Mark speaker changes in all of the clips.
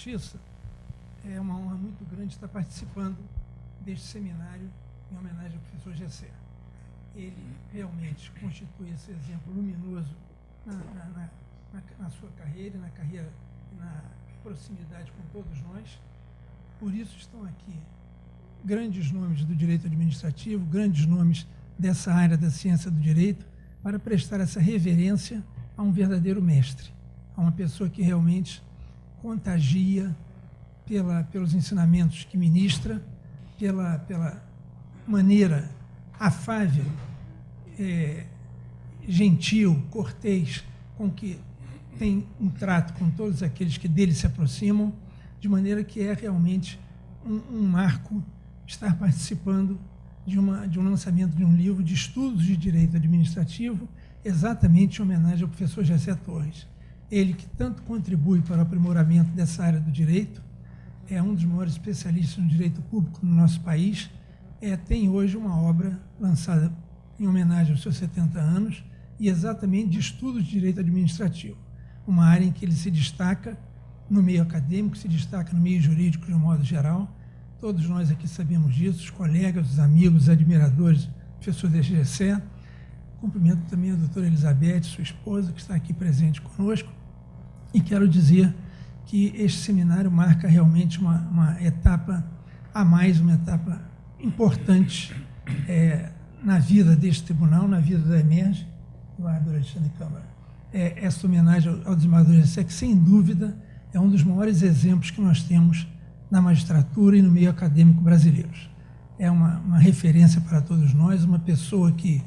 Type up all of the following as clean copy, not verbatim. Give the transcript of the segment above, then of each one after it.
Speaker 1: Justiça, é uma honra muito grande estar participando deste seminário em homenagem ao professor Gessé. Ele realmente constitui esse exemplo luminoso na sua carreira, na proximidade com todos nós. Por isso estão aqui grandes nomes do direito administrativo, grandes nomes dessa área da ciência do direito, para prestar essa reverência a um verdadeiro mestre, a uma pessoa que realmente contagia pelos ensinamentos que ministra, pela maneira afável, gentil, cortês, com que tem um trato com todos aqueles que dele se aproximam, de maneira que é realmente um marco estar participando de um lançamento de um livro de estudos de direito administrativo, exatamente em homenagem ao professor Gessé Torres. Ele que tanto contribui para o aprimoramento dessa área do direito, é um dos maiores especialistas no direito público no nosso país, tem hoje uma obra lançada em homenagem aos seus 70 anos, e exatamente de estudos de direito administrativo, uma área em que ele se destaca no meio acadêmico, se destaca no meio jurídico de um modo geral. Todos nós aqui sabemos disso, os colegas, os amigos, os admiradores do professor Gessé. Cumprimento também a doutora Elizabeth, sua esposa, que está aqui presente conosco, e quero dizer que este seminário marca realmente uma etapa a mais, uma etapa importante na vida deste tribunal, na vida da EMERGE, desembargador Alexandre Câmara. Essa homenagem ao desembargador Gessé, que sem dúvida é um dos maiores exemplos que nós temos na magistratura e no meio acadêmico brasileiros. É uma referência para todos nós, uma pessoa que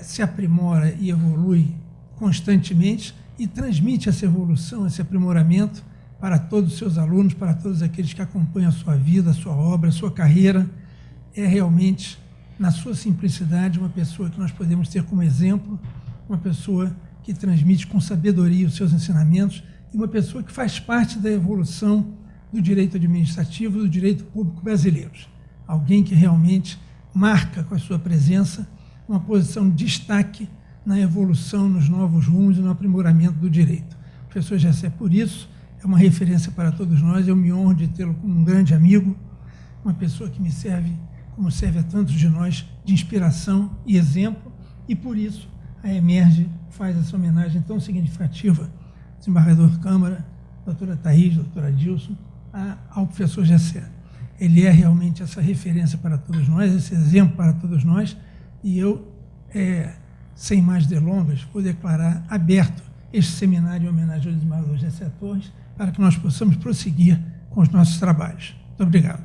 Speaker 1: se aprimora e evolui constantemente e transmite essa evolução, esse aprimoramento para todos os seus alunos, para todos aqueles que acompanham a sua vida, a sua obra, a sua carreira. É realmente, na sua simplicidade, uma pessoa que nós podemos ter como exemplo, uma pessoa que transmite com sabedoria os seus ensinamentos e uma pessoa que faz parte da evolução do direito administrativo, do direito público brasileiro. Alguém que realmente marca com a sua presença uma posição de destaque na evolução, nos novos rumos e no aprimoramento do direito. O professor Gessé, por isso, é uma referência para todos nós. Eu me honro de tê-lo como um grande amigo, uma pessoa que me serve, como serve a tantos de nós, de inspiração e exemplo, e por isso a EMERGE faz essa homenagem tão significativa, desembargador Câmara, doutora Thaís, doutora Dilson, ao professor Gessé. Ele é realmente essa referência para todos nós, esse exemplo para todos nós, e eu, sem mais delongas, vou declarar aberto este seminário em homenagem ao desembargador Gessé Torres, para que nós possamos prosseguir com os nossos trabalhos. Muito obrigado.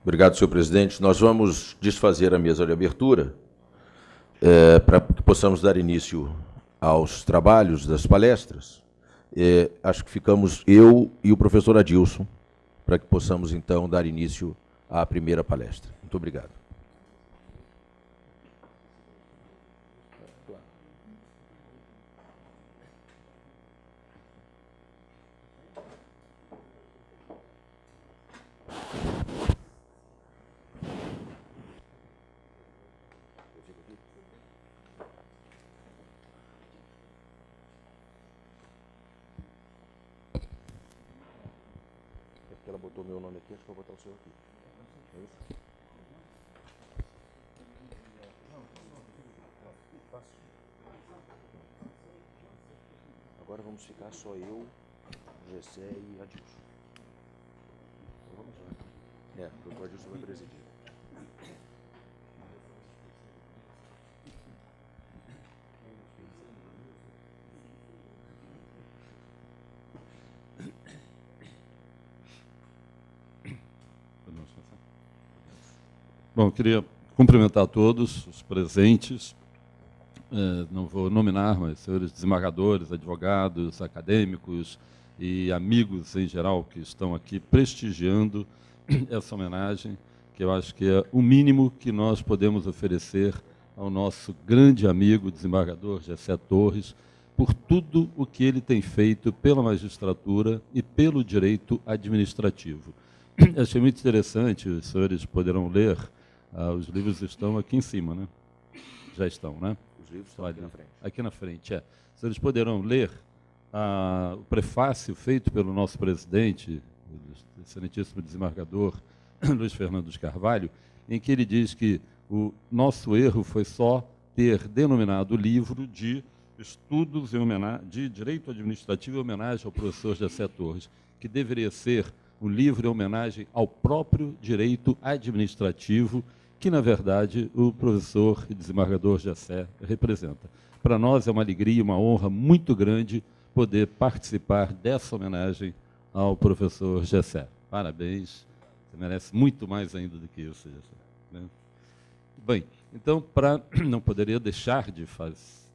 Speaker 2: Obrigado, senhor presidente. Nós vamos desfazer a mesa de abertura para que possamos dar início aos trabalhos das palestras. Acho que ficamos eu e o professor Adilson, para que possamos, então, dar início à primeira palestra. Muito obrigado. Ela botou meu nome aqui, acho que eu vou botar o seu aqui. É isso? Agora vamos ficar só eu, Gessé e Adilson. Então vamos lá. O doutor Adilson vai presidir.
Speaker 3: Bom, queria cumprimentar a todos os presentes, não vou nominar, mas senhores desembargadores, advogados, acadêmicos e amigos em geral que estão aqui prestigiando essa homenagem, que eu acho que é o mínimo que nós podemos oferecer ao nosso grande amigo, desembargador Gessé Torres, por tudo o que ele tem feito pela magistratura e pelo direito administrativo. Achei muito interessante, os senhores poderão ler Os livros estão aqui em cima, né? Já estão, né?
Speaker 2: Os livros estão aqui na frente.
Speaker 3: Aqui na frente, é. Os senhores poderão ler o prefácio feito pelo nosso presidente, o excelentíssimo desembargador Luiz Fernando de Carvalho, em que ele diz que o nosso erro foi só ter denominado o livro de estudos de direito administrativo em homenagem ao professor Jessé Torres, que deveria ser um livro em homenagem ao próprio direito administrativo, que, na verdade, o professor e desembargador Jessé representa. Para nós é uma alegria, uma honra muito grande poder participar dessa homenagem ao professor Jessé. Parabéns, você merece muito mais ainda do que isso, Jessé, né? Bem, então, não poderia deixar de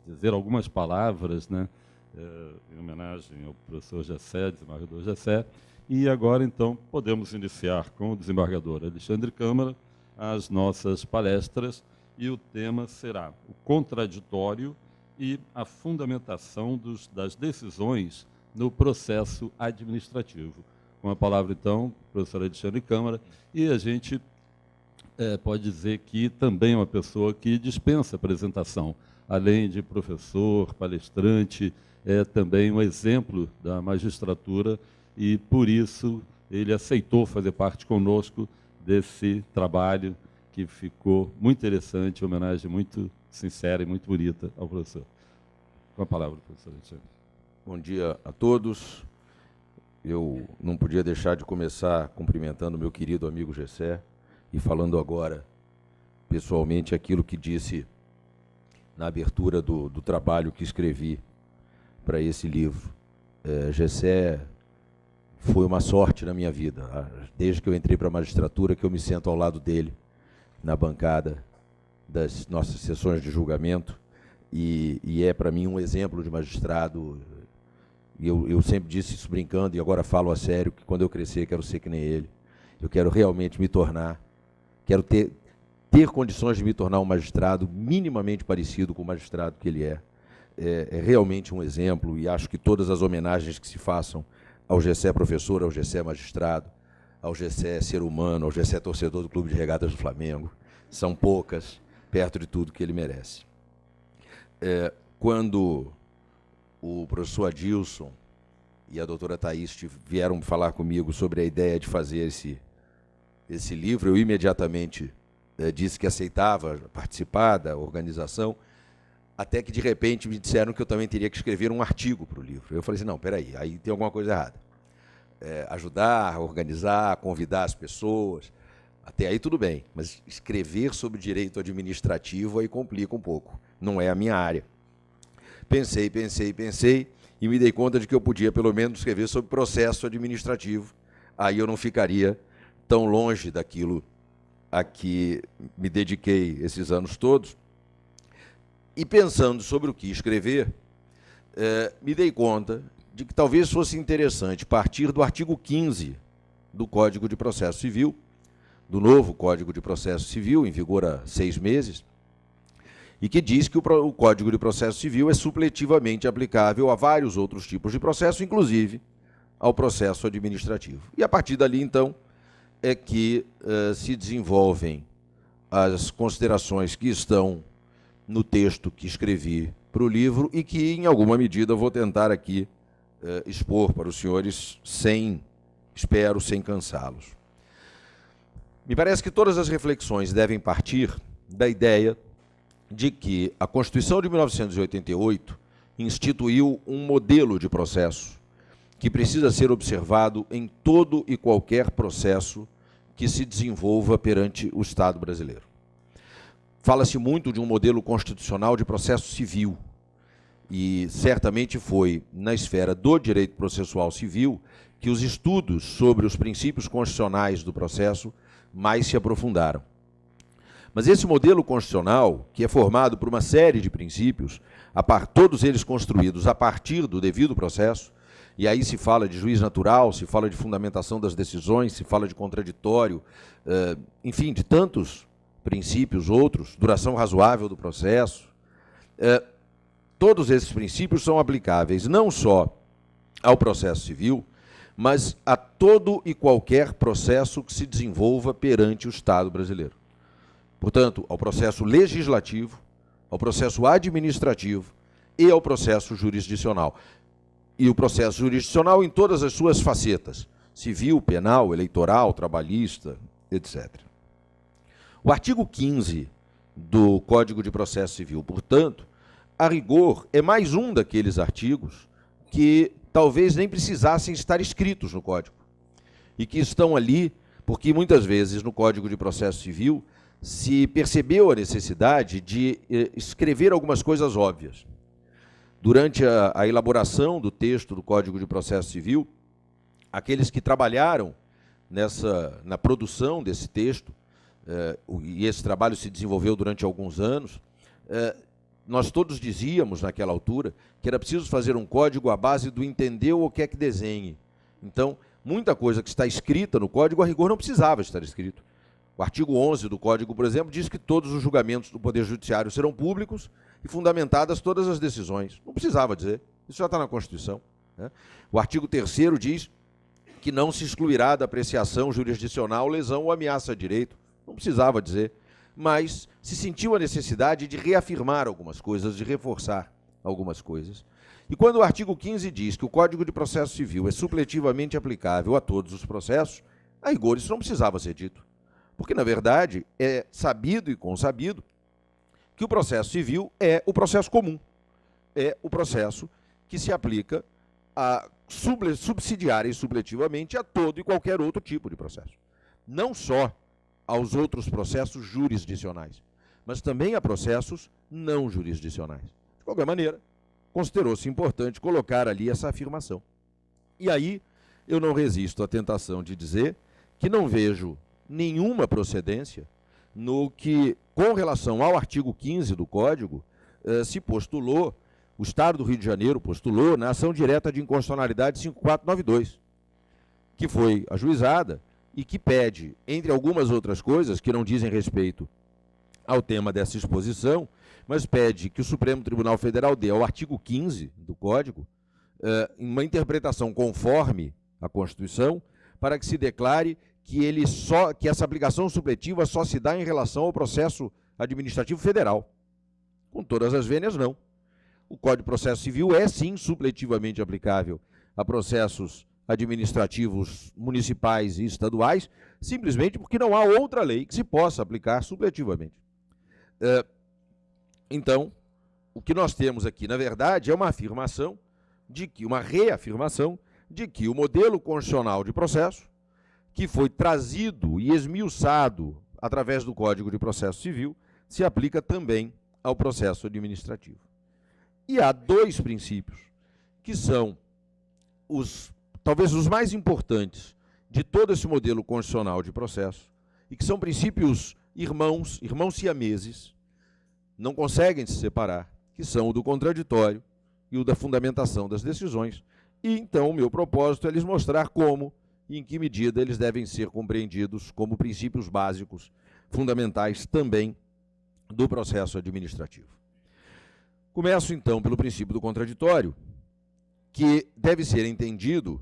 Speaker 3: dizer algumas palavras, né, em homenagem ao professor Jessé, desembargador Jessé, e agora, então, podemos iniciar com o desembargador Alexandre Câmara as nossas palestras, e o tema será o contraditório e a fundamentação das decisões no processo administrativo. Com a palavra, então, o professor Alexandre Câmara, e a gente pode dizer que também é uma pessoa que dispensa apresentação. Além de professor, palestrante, é também um exemplo da magistratura e, por isso, ele aceitou fazer parte conosco desse trabalho que ficou muito interessante, uma homenagem muito sincera e muito bonita ao professor. Com a palavra, professor Alexandre.
Speaker 2: Bom dia a todos. Eu não podia deixar de começar cumprimentando meu querido amigo Jessé e falando agora, pessoalmente, aquilo que disse na abertura do trabalho que escrevi para esse livro. Jessé foi uma sorte na minha vida, desde que eu entrei para a magistratura, que eu me sento ao lado dele, na bancada das nossas sessões de julgamento, e é para mim um exemplo de magistrado. E eu sempre disse isso brincando, e agora falo a sério, que quando eu crescer, quero ser que nem ele. Eu quero realmente me tornar, quero ter condições de me tornar um magistrado minimamente parecido com o magistrado que ele é. É realmente um exemplo, e acho que todas as homenagens que se façam ao Jessé professor, ao Jessé magistrado, ao Jessé ser humano, ao Jessé torcedor do Clube de Regatas do Flamengo, são poucas, perto de tudo que ele merece. Quando o professor Adilson e a doutora Thaís vieram falar comigo sobre a ideia de fazer esse livro, eu imediatamente disse que aceitava participar da organização, até que, de repente, me disseram que eu também teria que escrever um artigo para o livro. Eu falei assim, não, peraí, aí tem alguma coisa errada. Ajudar, organizar, convidar as pessoas, até aí tudo bem, mas escrever sobre direito administrativo aí complica um pouco, não é a minha área. Pensei, e me dei conta de que eu podia, pelo menos, escrever sobre processo administrativo, aí eu não ficaria tão longe daquilo a que me dediquei esses anos todos. E pensando sobre o que escrever, me dei conta de que talvez fosse interessante partir do artigo 15 do Código de Processo Civil, do novo Código de Processo Civil, em vigor há 6 meses, e que diz que o Código de Processo Civil é supletivamente aplicável a vários outros tipos de processo, inclusive ao processo administrativo. E, a partir dali, então, é que se desenvolvem as considerações que estão no texto que escrevi para o livro e que, em alguma medida, vou tentar aqui expor para os senhores, espero, sem cansá-los. Me parece que todas as reflexões devem partir da ideia de que a Constituição de 1988 instituiu um modelo de processo que precisa ser observado em todo e qualquer processo que se desenvolva perante o Estado brasileiro. Fala-se muito de um modelo constitucional de processo civil, e certamente foi na esfera do direito processual civil que os estudos sobre os princípios constitucionais do processo mais se aprofundaram. Mas esse modelo constitucional, que é formado por uma série de princípios, todos eles construídos a partir do devido processo, e aí se fala de juiz natural, se fala de fundamentação das decisões, se fala de contraditório, enfim, de tantos princípios outros, duração razoável do processo. Todos esses princípios são aplicáveis não só ao processo civil, mas a todo e qualquer processo que se desenvolva perante o Estado brasileiro. portanto, ao processo legislativo, ao processo administrativo e ao processo jurisdicional. E o processo jurisdicional em todas as suas facetas, civil, penal, eleitoral, trabalhista, etc. O artigo 15 do Código de Processo Civil, portanto, a rigor, é mais um daqueles artigos que talvez nem precisassem estar escritos no Código, e que estão ali porque muitas vezes no Código de Processo Civil se percebeu a necessidade de escrever algumas coisas óbvias. Durante a elaboração do texto do Código de Processo Civil, aqueles que trabalharam na produção desse texto, e esse trabalho se desenvolveu durante alguns anos, nós todos dizíamos naquela altura que era preciso fazer um código à base do entendeu ou quer que desenhe. Então, muita coisa que está escrita no código, a rigor, não precisava estar escrito. O artigo 11 do Código, por exemplo, diz que todos os julgamentos do Poder Judiciário serão públicos e fundamentadas todas as decisões. Não precisava dizer, isso já está na Constituição, né? O artigo 3º diz que não se excluirá da apreciação jurisdicional lesão ou ameaça a direito. Não precisava dizer, mas se sentiu a necessidade de reafirmar algumas coisas, de reforçar algumas coisas. E quando o artigo 15 diz que o Código de Processo Civil é supletivamente aplicável a todos os processos, a rigor isso não precisava ser dito. Porque, na verdade, é sabido e consabido que o processo civil é o processo comum. É o processo que se aplica subsidiária e supletivamente a todo e qualquer outro tipo de processo. Não só aos outros processos jurisdicionais, mas também a processos não jurisdicionais. De qualquer maneira, considerou-se importante colocar ali essa afirmação. E aí, eu não resisto à tentação de dizer que não vejo nenhuma procedência no que, com relação ao artigo 15 do Código, se postulou, o Estado do Rio de Janeiro postulou na ação direta de inconstitucionalidade 5492, que foi ajuizada e que pede, entre algumas outras coisas que não dizem respeito ao tema dessa exposição, mas pede que o Supremo Tribunal Federal dê ao artigo 15 do Código uma interpretação conforme a Constituição, para que se declare que essa aplicação supletiva só se dá em relação ao processo administrativo federal. Com todas as vênias, não. O Código de Processo Civil é, sim, supletivamente aplicável a processos administrativos municipais e estaduais, simplesmente porque não há outra lei que se possa aplicar supletivamente. Então, o que nós temos aqui, na verdade, é uma reafirmação de que o modelo constitucional de processo, que foi trazido e esmiuçado através do Código de Processo Civil, se aplica também ao processo administrativo. E há dois princípios que são talvez os mais importantes de todo esse modelo constitucional de processo, e que são princípios irmãos siameses, não conseguem se separar, que são o do contraditório e o da fundamentação das decisões. E então o meu propósito é lhes mostrar como e em que medida eles devem ser compreendidos como princípios básicos, fundamentais também do processo administrativo. Começo então pelo princípio do contraditório, que deve ser entendido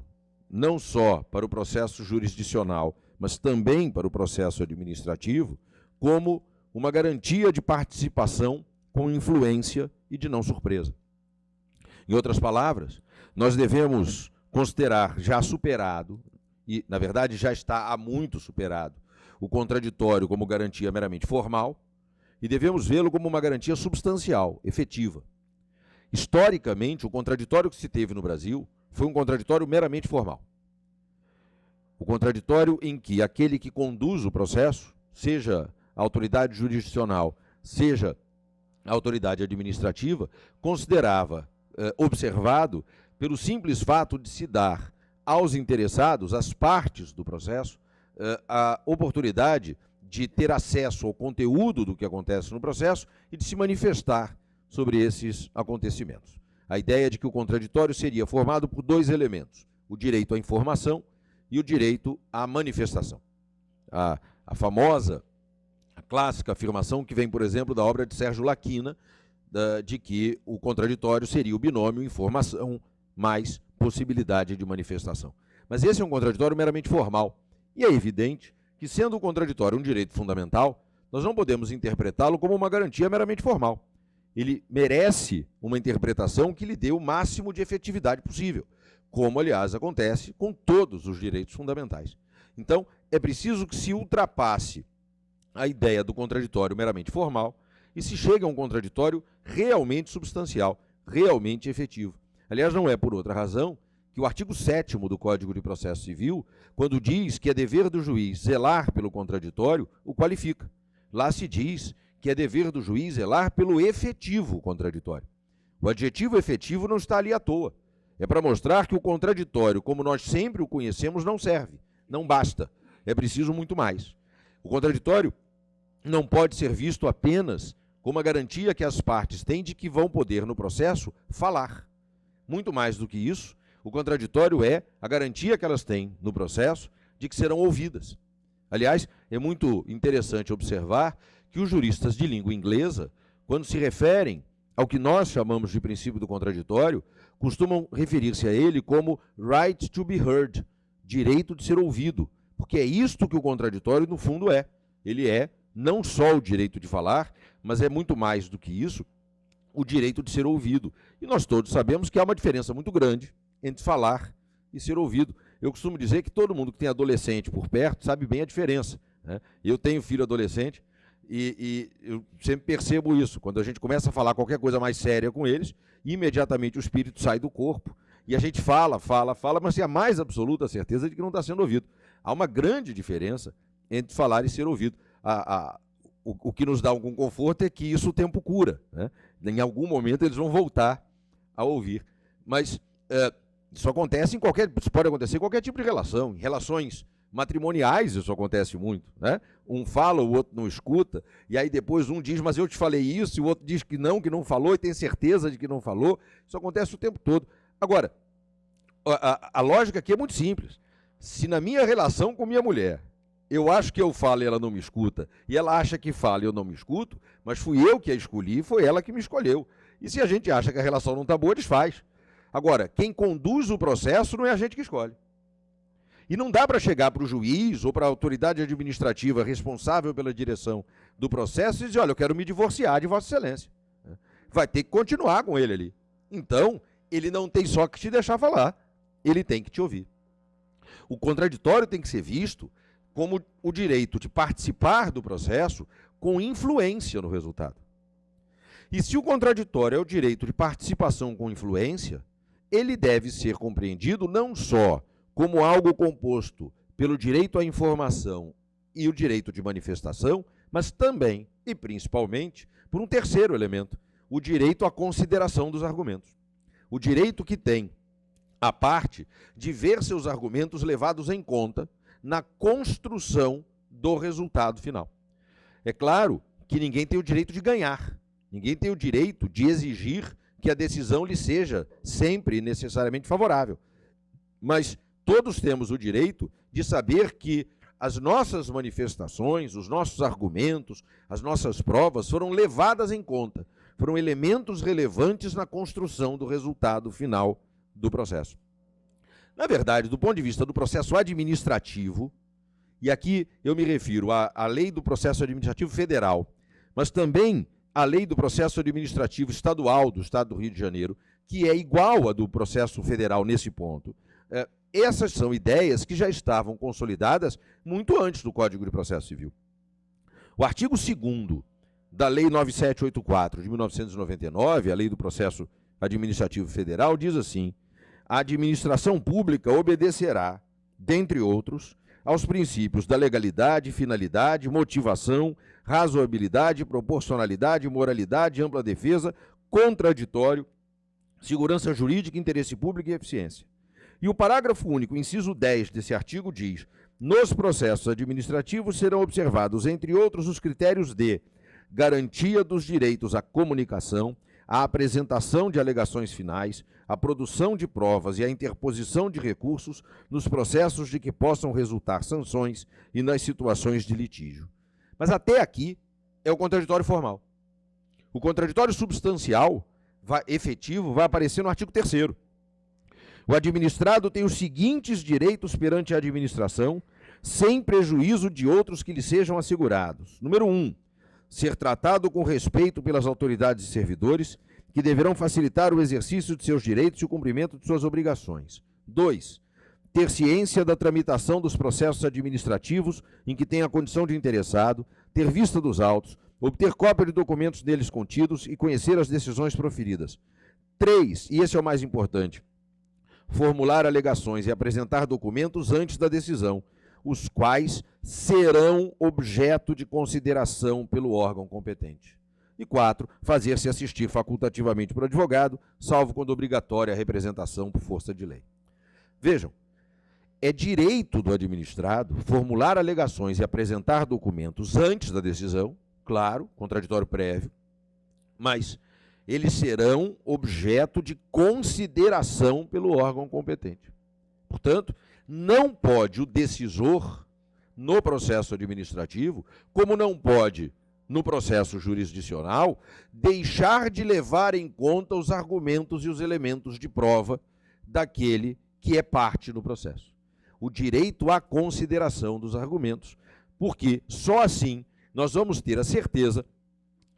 Speaker 2: não só para o processo jurisdicional, mas também para o processo administrativo, como uma garantia de participação com influência e de não surpresa. Em outras palavras, nós devemos considerar já superado, e na verdade já está há muito superado, o contraditório como garantia meramente formal, e devemos vê-lo como uma garantia substancial, efetiva. Historicamente, o contraditório que se teve no Brasil foi um contraditório meramente formal. O contraditório em que aquele que conduz o processo, seja a autoridade jurisdicional, seja a autoridade administrativa, considerava observado pelo simples fato de se dar aos interessados, às partes do processo, a oportunidade de ter acesso ao conteúdo do que acontece no processo e de se manifestar sobre esses acontecimentos. A ideia de que o contraditório seria formado por dois elementos, o direito à informação e o direito à manifestação. A famosa, a clássica afirmação que vem, por exemplo, da obra de Sérgio Laquina, de que o contraditório seria o binômio informação mais possibilidade de manifestação. Mas esse é um contraditório meramente formal. E é evidente que, sendo o contraditório um direito fundamental, nós não podemos interpretá-lo como uma garantia meramente formal. Ele merece uma interpretação que lhe dê o máximo de efetividade possível, como, aliás, acontece com todos os direitos fundamentais. Então, é preciso que se ultrapasse a ideia do contraditório meramente formal e se chegue a um contraditório realmente substancial, realmente efetivo. Aliás, não é por outra razão que o artigo 7º do Código de Processo Civil, quando diz que é dever do juiz zelar pelo contraditório, o qualifica. Lá se diz que é dever do juiz zelar pelo efetivo contraditório. O adjetivo efetivo não está ali à toa. É para mostrar que o contraditório, como nós sempre o conhecemos, não serve, não basta. É preciso muito mais. O contraditório não pode ser visto apenas como a garantia que as partes têm de que vão poder, no processo, falar. Muito mais do que isso, o contraditório é a garantia que elas têm no processo de que serão ouvidas. Aliás, é muito interessante observar que os juristas de língua inglesa, quando se referem ao que nós chamamos de princípio do contraditório, costumam referir-se a ele como right to be heard, direito de ser ouvido, porque é isto que o contraditório, no fundo, é. Ele é não só o direito de falar, mas é muito mais do que isso, o direito de ser ouvido. E nós todos sabemos que há uma diferença muito grande entre falar e ser ouvido. Eu costumo dizer que todo mundo que tem adolescente por perto sabe bem a diferença, né? Eu tenho filho adolescente e eu sempre percebo isso. Quando a gente começa a falar qualquer coisa mais séria com eles, imediatamente o espírito sai do corpo e a gente fala, mas tem a mais absoluta certeza de que não está sendo ouvido. Há uma grande diferença entre falar e ser ouvido. O que nos dá algum conforto é que isso o tempo cura, né? Em algum momento eles vão voltar a ouvir. Mas isso acontece isso pode acontecer em qualquer tipo de relação. Em relações matrimoniais isso acontece muito, né? Um fala, o outro não escuta, e aí depois um diz, mas eu te falei isso, e o outro diz que não falou, e tem certeza de que não falou. Isso acontece o tempo todo. Agora, a lógica aqui é muito simples. Se na minha relação com minha mulher, eu acho que eu falo e ela não me escuta, e ela acha que fala e eu não me escuto, mas fui eu que a escolhi, foi ela que me escolheu. E se a gente acha que a relação não está boa, desfaz. Agora, quem conduz o processo não é a gente que escolhe. E não dá para chegar para o juiz ou para a autoridade administrativa responsável pela direção do processo e dizer, olha, eu quero me divorciar de Vossa Excelência. Vai ter que continuar com ele ali. Então, ele não tem só que te deixar falar, ele tem que te ouvir. O contraditório tem que ser visto como o direito de participar do processo com influência no resultado. E se o contraditório é o direito de participação com influência, ele deve ser compreendido não só como algo composto pelo direito à informação e o direito de manifestação, mas também, e principalmente, por um terceiro elemento, o direito à consideração dos argumentos. O direito que tem a parte de ver seus argumentos levados em conta na construção do resultado final. É claro que ninguém tem o direito de ganhar, ninguém tem o direito de exigir que a decisão lhe seja sempre necessariamente favorável. Mas todos temos o direito de saber que as nossas manifestações, os nossos argumentos, as nossas provas foram levadas em conta, foram elementos relevantes na construção do resultado final do processo. Na verdade, do ponto de vista do processo administrativo, e aqui eu me refiro à lei do processo administrativo federal, mas também à lei do processo administrativo estadual do Estado do Rio de Janeiro, que é igual à do processo federal nesse ponto. Essas são ideias que já estavam consolidadas muito antes do Código de Processo Civil. O artigo 2º da Lei 9784 de 1999, a Lei do Processo Administrativo Federal, diz assim: a administração pública obedecerá, dentre outros, aos princípios da legalidade, finalidade, motivação, razoabilidade, proporcionalidade, moralidade, ampla defesa, contraditório, segurança jurídica, interesse público e eficiência. E o parágrafo único, inciso 10 desse artigo diz: nos processos administrativos serão observados, entre outros, os critérios de garantia dos direitos à comunicação, a apresentação de alegações finais, a produção de provas e a interposição de recursos nos processos de que possam resultar sanções e nas situações de litígio. Mas até aqui é o contraditório formal. O contraditório substancial, efetivo, vai aparecer no artigo 3º. O administrado tem os seguintes direitos perante a administração, sem prejuízo de outros que lhe sejam assegurados. Número 1, ser tratado com respeito pelas autoridades e servidores, que deverão facilitar o exercício de seus direitos e o cumprimento de suas obrigações. 2. Ter ciência da tramitação dos processos administrativos em que tenha a condição de interessado, ter vista dos autos, obter cópia de documentos neles contidos e conhecer as decisões proferidas. 3, e esse é o mais importante, formular alegações e apresentar documentos antes da decisão, os quais serão objeto de consideração pelo órgão competente. E 4, fazer-se assistir facultativamente por advogado, salvo quando obrigatória a representação por força de lei. Vejam, é direito do administrado formular alegações e apresentar documentos antes da decisão, claro, contraditório prévio, mas eles serão objeto de consideração pelo órgão competente. Portanto, não pode o decisor, no processo administrativo, como não pode no processo jurisdicional, deixar de levar em conta os argumentos e os elementos de prova daquele que é parte no processo. O direito à consideração dos argumentos, porque só assim nós vamos ter a certeza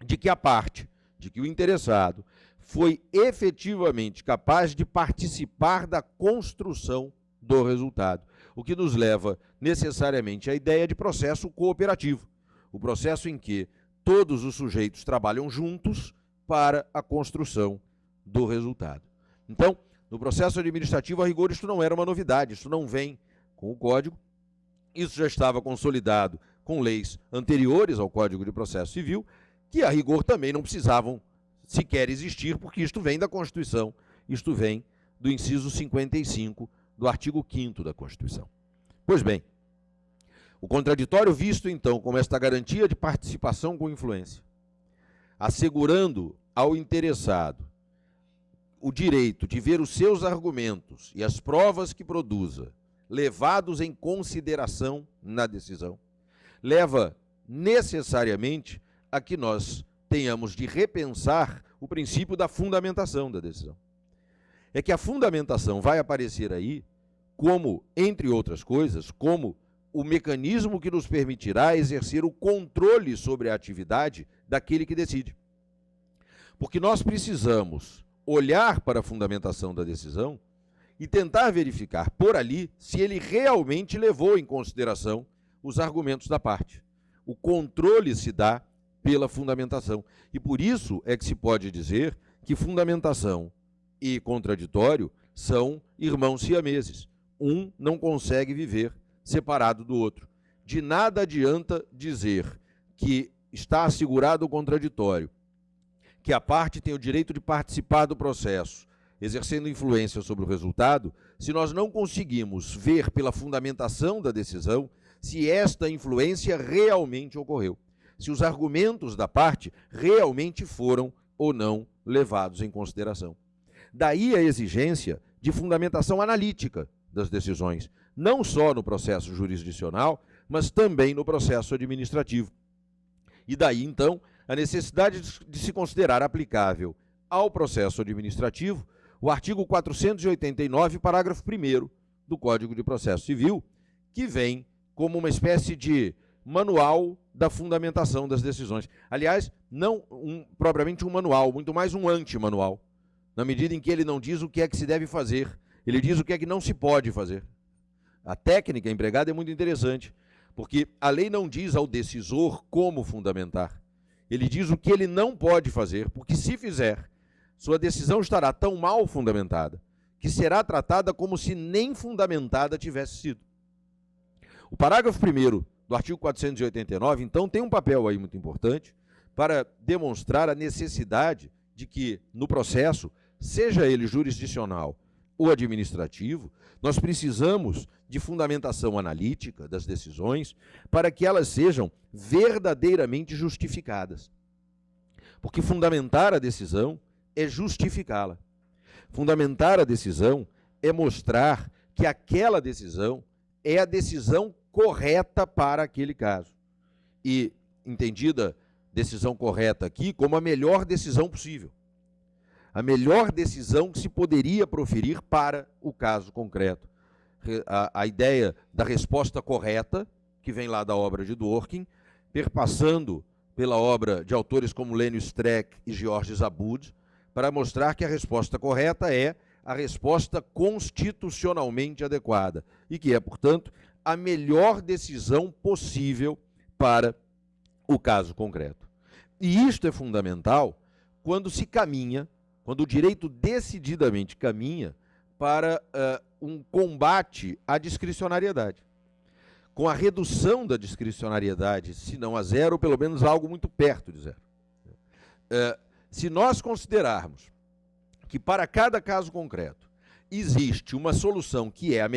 Speaker 2: de que a parte, de que o interessado foi efetivamente capaz de participar da construção do resultado, o que nos leva necessariamente à ideia de processo cooperativo, o processo em que todos os sujeitos trabalham juntos para a construção do resultado. Então, no processo administrativo, a rigor, isso não era uma novidade, isso não vem com o Código, isso já estava consolidado com leis anteriores ao Código de Processo Civil, que a rigor também não precisavam sequer existir, porque isto vem da Constituição, isto vem do inciso 55 do artigo 5º da Constituição. Pois bem, o contraditório visto então como esta garantia de participação com influência, assegurando ao interessado o direito de ver os seus argumentos e as provas que produza levados em consideração na decisão, leva necessariamente a que nós tenhamos de repensar o princípio da fundamentação da decisão. É que a fundamentação vai aparecer aí como, entre outras coisas, como o mecanismo que nos permitirá exercer o controle sobre a atividade daquele que decide. Porque nós precisamos olhar para a fundamentação da decisão e tentar verificar por ali se ele realmente levou em consideração os argumentos da parte. O controle se dá pela fundamentação. E por isso é que se pode dizer que fundamentação e contraditório são irmãos siameses. Um não consegue viver separado do outro. De nada adianta dizer que está assegurado o contraditório, que a parte tem o direito de participar do processo, exercendo influência sobre o resultado, se nós não conseguimos ver pela fundamentação da decisão se esta influência realmente ocorreu, se os argumentos da parte realmente foram ou não levados em consideração. Daí a exigência de fundamentação analítica das decisões, não só no processo jurisdicional, mas também no processo administrativo. E daí, então, a necessidade de se considerar aplicável ao processo administrativo o artigo 489, parágrafo 1º do Código de Processo Civil, que vem como uma espécie de manual da fundamentação das decisões. Aliás, não propriamente um manual, muito mais um anti-manual, na medida em que ele não diz o que é que se deve fazer, ele diz o que é que não se pode fazer. A técnica empregada é muito interessante, porque a lei não diz ao decisor como fundamentar. Ele diz o que ele não pode fazer, porque se fizer, sua decisão estará tão mal fundamentada que será tratada como se nem fundamentada tivesse sido. O parágrafo 1º do artigo 489, então, tem um papel aí muito importante para demonstrar a necessidade de que, no processo, seja ele jurisdicional ou administrativo, nós precisamos de fundamentação analítica das decisões para que elas sejam verdadeiramente justificadas. Porque fundamentar a decisão é justificá-la. Fundamentar a decisão é mostrar que aquela decisão é a decisão correta para aquele caso. E, entendida decisão correta aqui, como a melhor decisão possível. A melhor decisão que se poderia proferir para o caso concreto. A ideia da resposta correta, que vem lá da obra de Dworkin, perpassando pela obra de autores como Lênio Streck e Georges Zabud, para mostrar que a resposta correta é a resposta constitucionalmente adequada e que é, portanto, a melhor decisão possível para o caso concreto. E isto é fundamental quando se caminha, quando o direito decididamente caminha para um combate à discricionariedade. Com a redução da discricionariedade, se não a zero, pelo menos algo muito perto de zero. Se nós considerarmos que para cada caso concreto existe uma solução que é a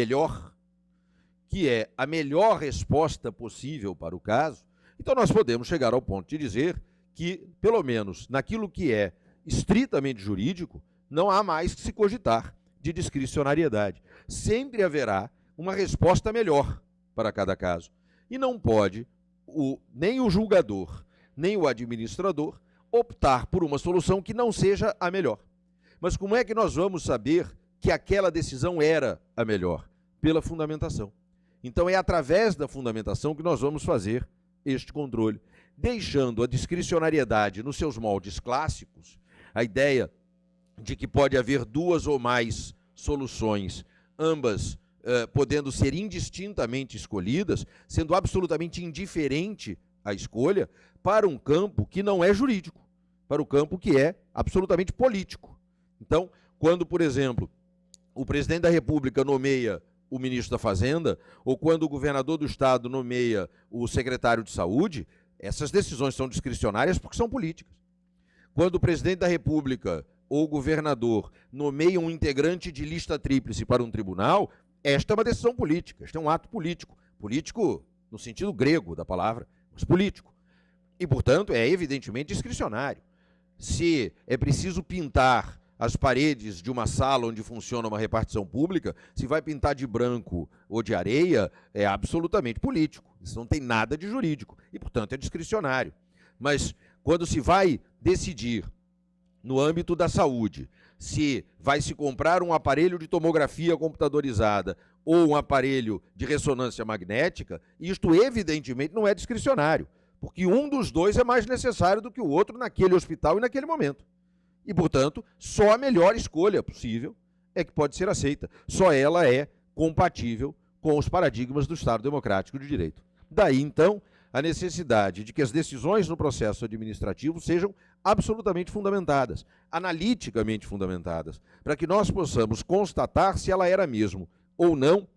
Speaker 2: melhor resposta possível para o caso, então nós podemos chegar ao ponto de dizer que, pelo menos naquilo que é estritamente jurídico, não há mais que se cogitar de discricionariedade. Sempre haverá uma resposta melhor para cada caso. E não pode nem o julgador, nem o administrador optar por uma solução que não seja a melhor. Mas como é que nós vamos saber que aquela decisão era a melhor? Pela fundamentação. Então é através da fundamentação que nós vamos fazer este controle, deixando a discricionariedade nos seus moldes clássicos, a ideia de que pode haver duas ou mais soluções, ambas podendo ser indistintamente escolhidas, sendo absolutamente indiferente a escolha, para um campo que não é jurídico, para o campo que é absolutamente político. Então, quando, por exemplo, o presidente da República nomeia o ministro da Fazenda, ou quando o governador do estado nomeia o secretário de Saúde, essas decisões são discricionárias porque são políticas. Quando o presidente da República ou o governador nomeia um integrante de lista tríplice para um tribunal, esta é uma decisão política, este é um ato político. Político no sentido grego da palavra, mas político. E, portanto, é evidentemente discricionário. Se é preciso pintar as paredes de uma sala onde funciona uma repartição pública, se vai pintar de branco ou de areia, é absolutamente político. Isso não tem nada de jurídico e, portanto, é discricionário. Mas quando se vai decidir, no âmbito da saúde, se vai se comprar um aparelho de tomografia computadorizada ou um aparelho de ressonância magnética, isto evidentemente não é discricionário, porque um dos dois é mais necessário do que o outro naquele hospital e naquele momento. E, portanto, só a melhor escolha possível é que pode ser aceita. Só ela é compatível com os paradigmas do Estado Democrático de Direito. Daí, então, a necessidade de que as decisões no processo administrativo sejam absolutamente fundamentadas, analiticamente fundamentadas, para que nós possamos constatar se ela era mesmo ou não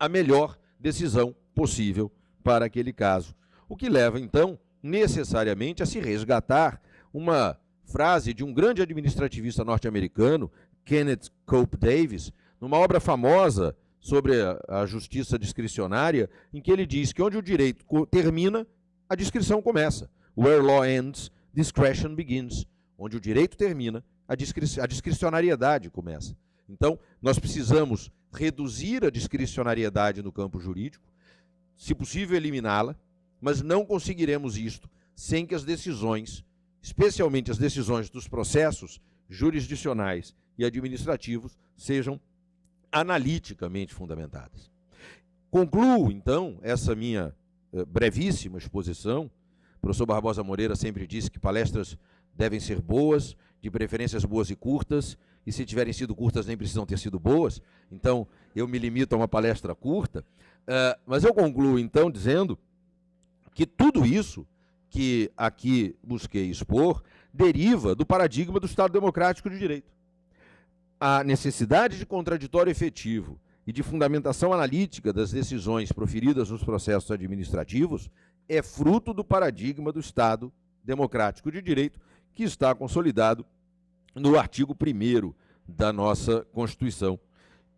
Speaker 2: a melhor decisão possível para aquele caso. O que leva, então, necessariamente a se resgatar uma frase de um grande administrativista norte-americano, Kenneth Cope Davis, numa obra famosa sobre a justiça discricionária, em que ele diz que onde o direito termina, a discrição começa. Where law ends, discretion begins. Onde o direito termina, a discricionariedade começa. Então, nós precisamos reduzir a discricionariedade no campo jurídico, se possível eliminá-la, mas não conseguiremos isto sem que as decisões, especialmente as decisões dos processos jurisdicionais e administrativos, sejam analiticamente fundamentadas. Concluo, então, essa minha brevíssima exposição. O professor Barbosa Moreira sempre disse que palestras devem ser boas, de preferências boas e curtas, e se tiverem sido curtas nem precisam ter sido boas, então eu me limito a uma palestra curta, mas eu concluo, então, dizendo que tudo isso que aqui busquei expor deriva do paradigma do Estado Democrático de Direito. A necessidade de contraditório efetivo e de fundamentação analítica das decisões proferidas nos processos administrativos é fruto do paradigma do Estado Democrático de Direito, que está consolidado no artigo 1º da nossa Constituição.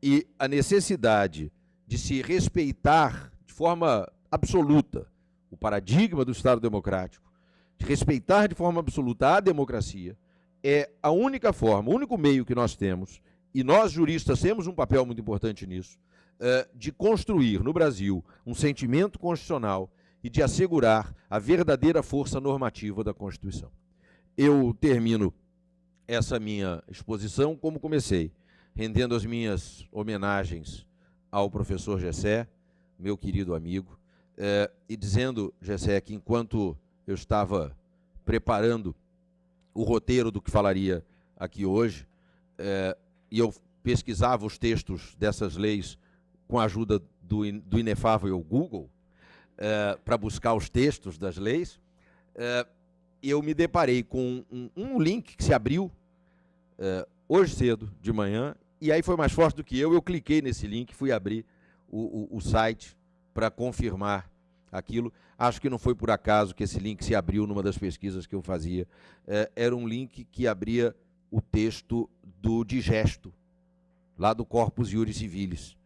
Speaker 2: E a necessidade de se respeitar de forma absoluta o paradigma do Estado Democrático, de respeitar de forma absoluta a democracia, é a única forma, o único meio que nós temos, e nós juristas temos um papel muito importante nisso, de construir no Brasil um sentimento constitucional e de assegurar a verdadeira força normativa da Constituição. Eu termino essa minha exposição como comecei, rendendo as minhas homenagens ao professor Gessé, meu querido amigo, e dizendo, Gessé, que enquanto eu estava preparando o roteiro do que falaria aqui hoje, e eu pesquisava os textos dessas leis com a ajuda do inefável Google, para buscar os textos das leis, eu me deparei com um link que se abriu hoje cedo, de manhã, e aí foi mais forte do que eu cliquei nesse link, fui abrir o site para confirmar aquilo. Acho que não foi por acaso que esse link se abriu numa das pesquisas que eu fazia. Era um link que abria o texto do Digesto, lá do Corpus Iuris Civilis.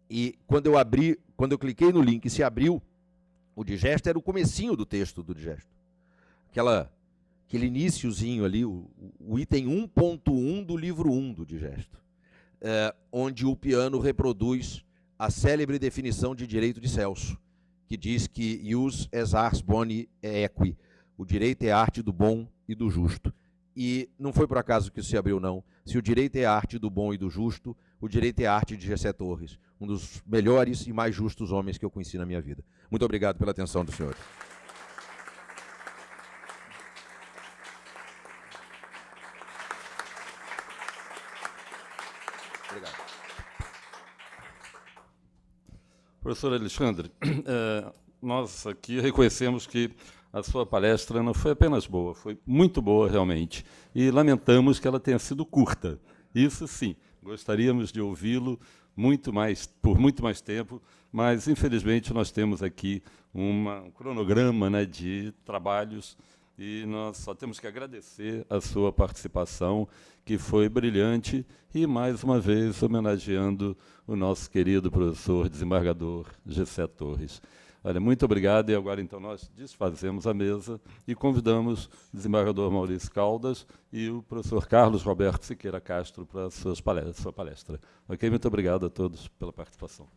Speaker 2: E quando eu cliquei no link e se abriu, o Digesto era o comecinho do texto do Digesto. Aquele iniciozinho ali, o item 1.1 do livro 1 do Digesto, onde o Piano reproduz a célebre definição de direito de Celso, que diz que ius es ars boni equi, o direito é a arte do bom e do justo. E não foi por acaso que isso se abriu, não. Se o direito é a arte do bom e do justo, o direito é a arte de Gessé Torres, um dos melhores e mais justos homens que eu conheci na minha vida. Muito obrigado pela atenção dos senhores. Obrigado.
Speaker 3: Professor Alexandre, nós aqui reconhecemos que a sua palestra não foi apenas boa, foi muito boa realmente, e lamentamos que ela tenha sido curta. Isso sim, gostaríamos de ouvi-lo por muito mais tempo, mas infelizmente nós temos aqui um cronograma, né, de trabalhos, e nós só temos que agradecer a sua participação, que foi brilhante, e mais uma vez homenageando o nosso querido professor desembargador Gessé Torres. Olha, muito obrigado, e agora então nós desfazemos a mesa e convidamos o desembargador Maurício Caldas e o professor Carlos Roberto Siqueira Castro para a sua palestra. Ok? Muito obrigado a todos pela participação.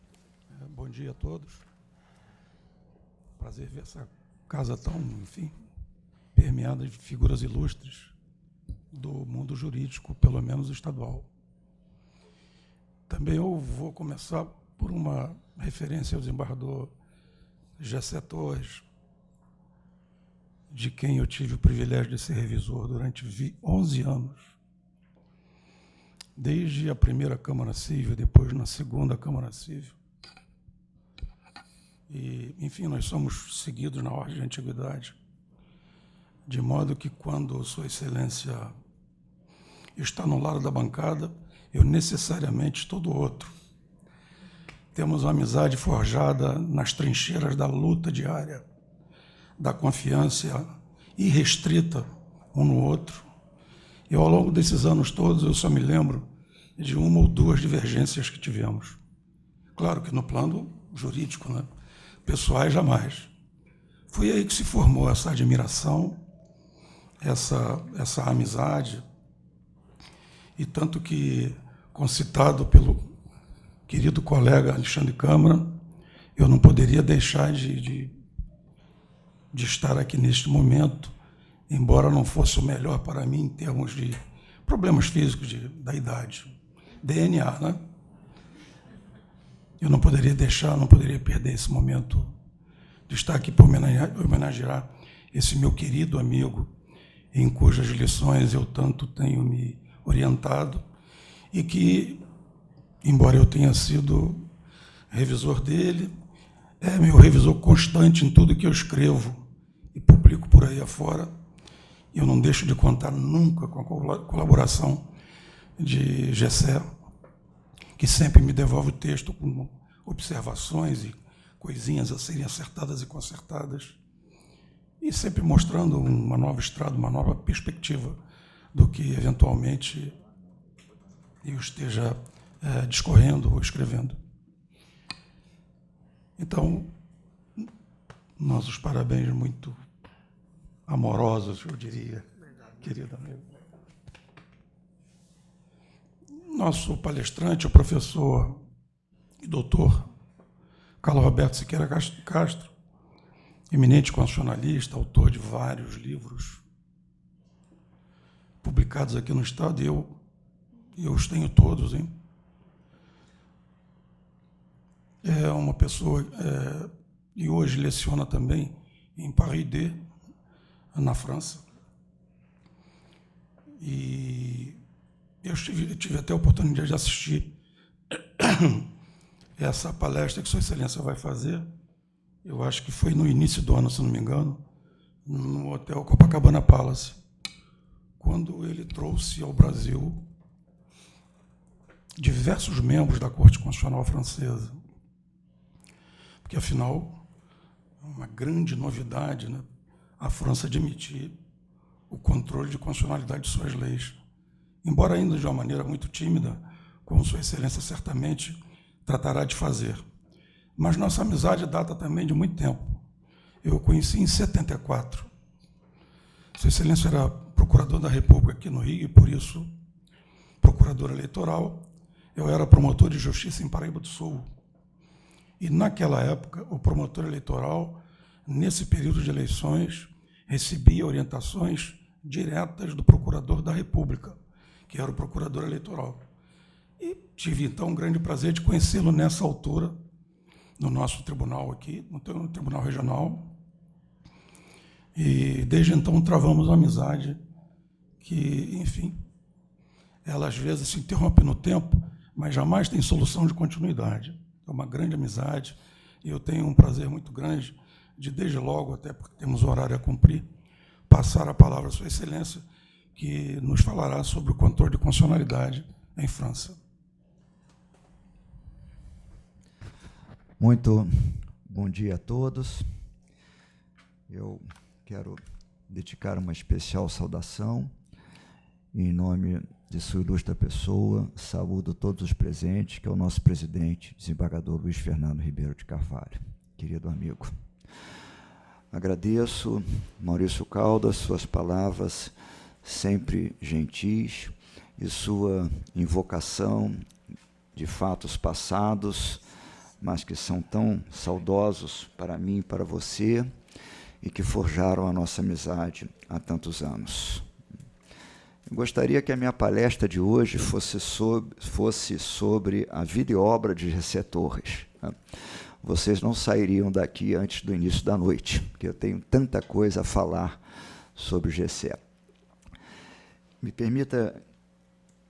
Speaker 4: Bom dia a todos. Prazer ver essa casa tão, enfim, permeada de figuras ilustres do mundo jurídico, pelo menos estadual. Também eu vou começar por uma referência ao desembargador Gessé Torres, de quem eu tive o privilégio de ser revisor durante 11 anos, desde a primeira Câmara Civil, depois na segunda Câmara Civil. E, enfim, nós somos seguidos na ordem de antiguidade, de modo que quando Sua Excelência está no lado da bancada, eu necessariamente estou do outro. Temos uma amizade forjada nas trincheiras da luta diária, da confiança irrestrita um no outro. E ao longo desses anos todos, eu só me lembro de uma ou duas divergências que tivemos. Claro que no plano jurídico, né? Pessoais jamais. Foi aí que se formou essa admiração, essa amizade, e tanto que, concitado pelo querido colega Alexandre Câmara, eu não poderia deixar de estar aqui neste momento, embora não fosse o melhor para mim em termos de problemas físicos da idade, DNA, né? Eu não poderia perder esse momento de estar aqui para homenagear esse meu querido amigo, em cujas lições eu tanto tenho me orientado, e que, embora eu tenha sido revisor dele, é meu revisor constante em tudo que eu escrevo e publico por aí afora. Eu não deixo de contar nunca com a colaboração de Gessé, que sempre me devolve o texto com observações e coisinhas a serem acertadas e consertadas, e sempre mostrando uma nova estrada, uma nova perspectiva do que, eventualmente, eu esteja discorrendo ou escrevendo. Então, nossos parabéns muito amorosos, eu diria, querido amigo. Nosso palestrante, o professor e doutor Carlos Roberto Siqueira Castro, eminente constitucionalista, autor de vários livros publicados aqui no Estado, e eu os tenho todos, hein? É uma pessoa, e hoje leciona também em Paris 2, na França. E eu tive até a oportunidade de assistir essa palestra que Sua Excelência vai fazer. Eu acho que foi no início do ano, se não me engano, no Hotel Copacabana Palace, quando ele trouxe ao Brasil diversos membros da Corte Constitucional Francesa. Porque, afinal, é uma grande novidade, né, a França admitir o controle de constitucionalidade de suas leis. Embora ainda de uma maneira muito tímida, como Sua Excelência certamente tratará de fazer. Mas nossa amizade data também de muito tempo. Eu o conheci em 74. Sua Excelência era procurador da República aqui no Rio, e por isso procurador eleitoral. Eu era promotor de justiça em Paraíba do Sul. E, naquela época, o promotor eleitoral, nesse período de eleições, recebia orientações diretas do procurador da República, que era o procurador eleitoral. E tive, então, um grande prazer de conhecê-lo nessa altura, no nosso tribunal aqui, no Tribunal Regional. E, desde então, travamos uma amizade que, enfim, ela às vezes se interrompe no tempo, mas jamais tem solução de continuidade. É uma grande amizade, e eu tenho um prazer muito grande de, desde logo, até porque temos horário a cumprir, passar a palavra à Sua Excelência, que nos falará sobre o controle de constitucionalidade em França.
Speaker 5: Muito bom dia a todos. Eu quero dedicar uma especial saudação em nome de sua ilustre pessoa. Saúdo todos os presentes, que é o nosso presidente, desembargador Luiz Fernando Ribeiro de Carvalho, querido amigo. Agradeço, Maurício Caldas, suas palavras sempre gentis e sua invocação de fatos passados, mas que são tão saudosos para mim e para você, e que forjaram a nossa amizade há tantos anos. Eu gostaria que a minha palestra de hoje fosse sobre a vida e obra de Gessé Torres. Vocês não sairiam daqui antes do início da noite, porque eu tenho tanta coisa a falar sobre Gessé. Me permita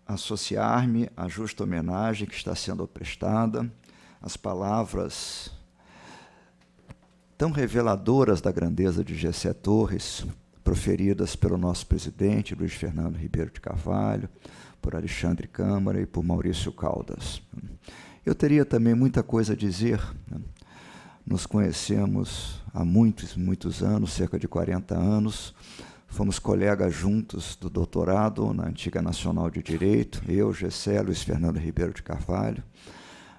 Speaker 5: associar-me à justa homenagem que está sendo prestada às palavras tão reveladoras da grandeza de Gessé Torres, proferidas pelo nosso presidente, Luiz Fernando Ribeiro de Carvalho, por Alexandre Câmara e por Maurício Caldas. Eu teria também muita coisa a dizer. Nos conhecemos há muitos anos, cerca de 40 anos. Fomos colegas juntos do doutorado na antiga Nacional de Direito, eu, Gessé, Luiz Fernando Ribeiro de Carvalho.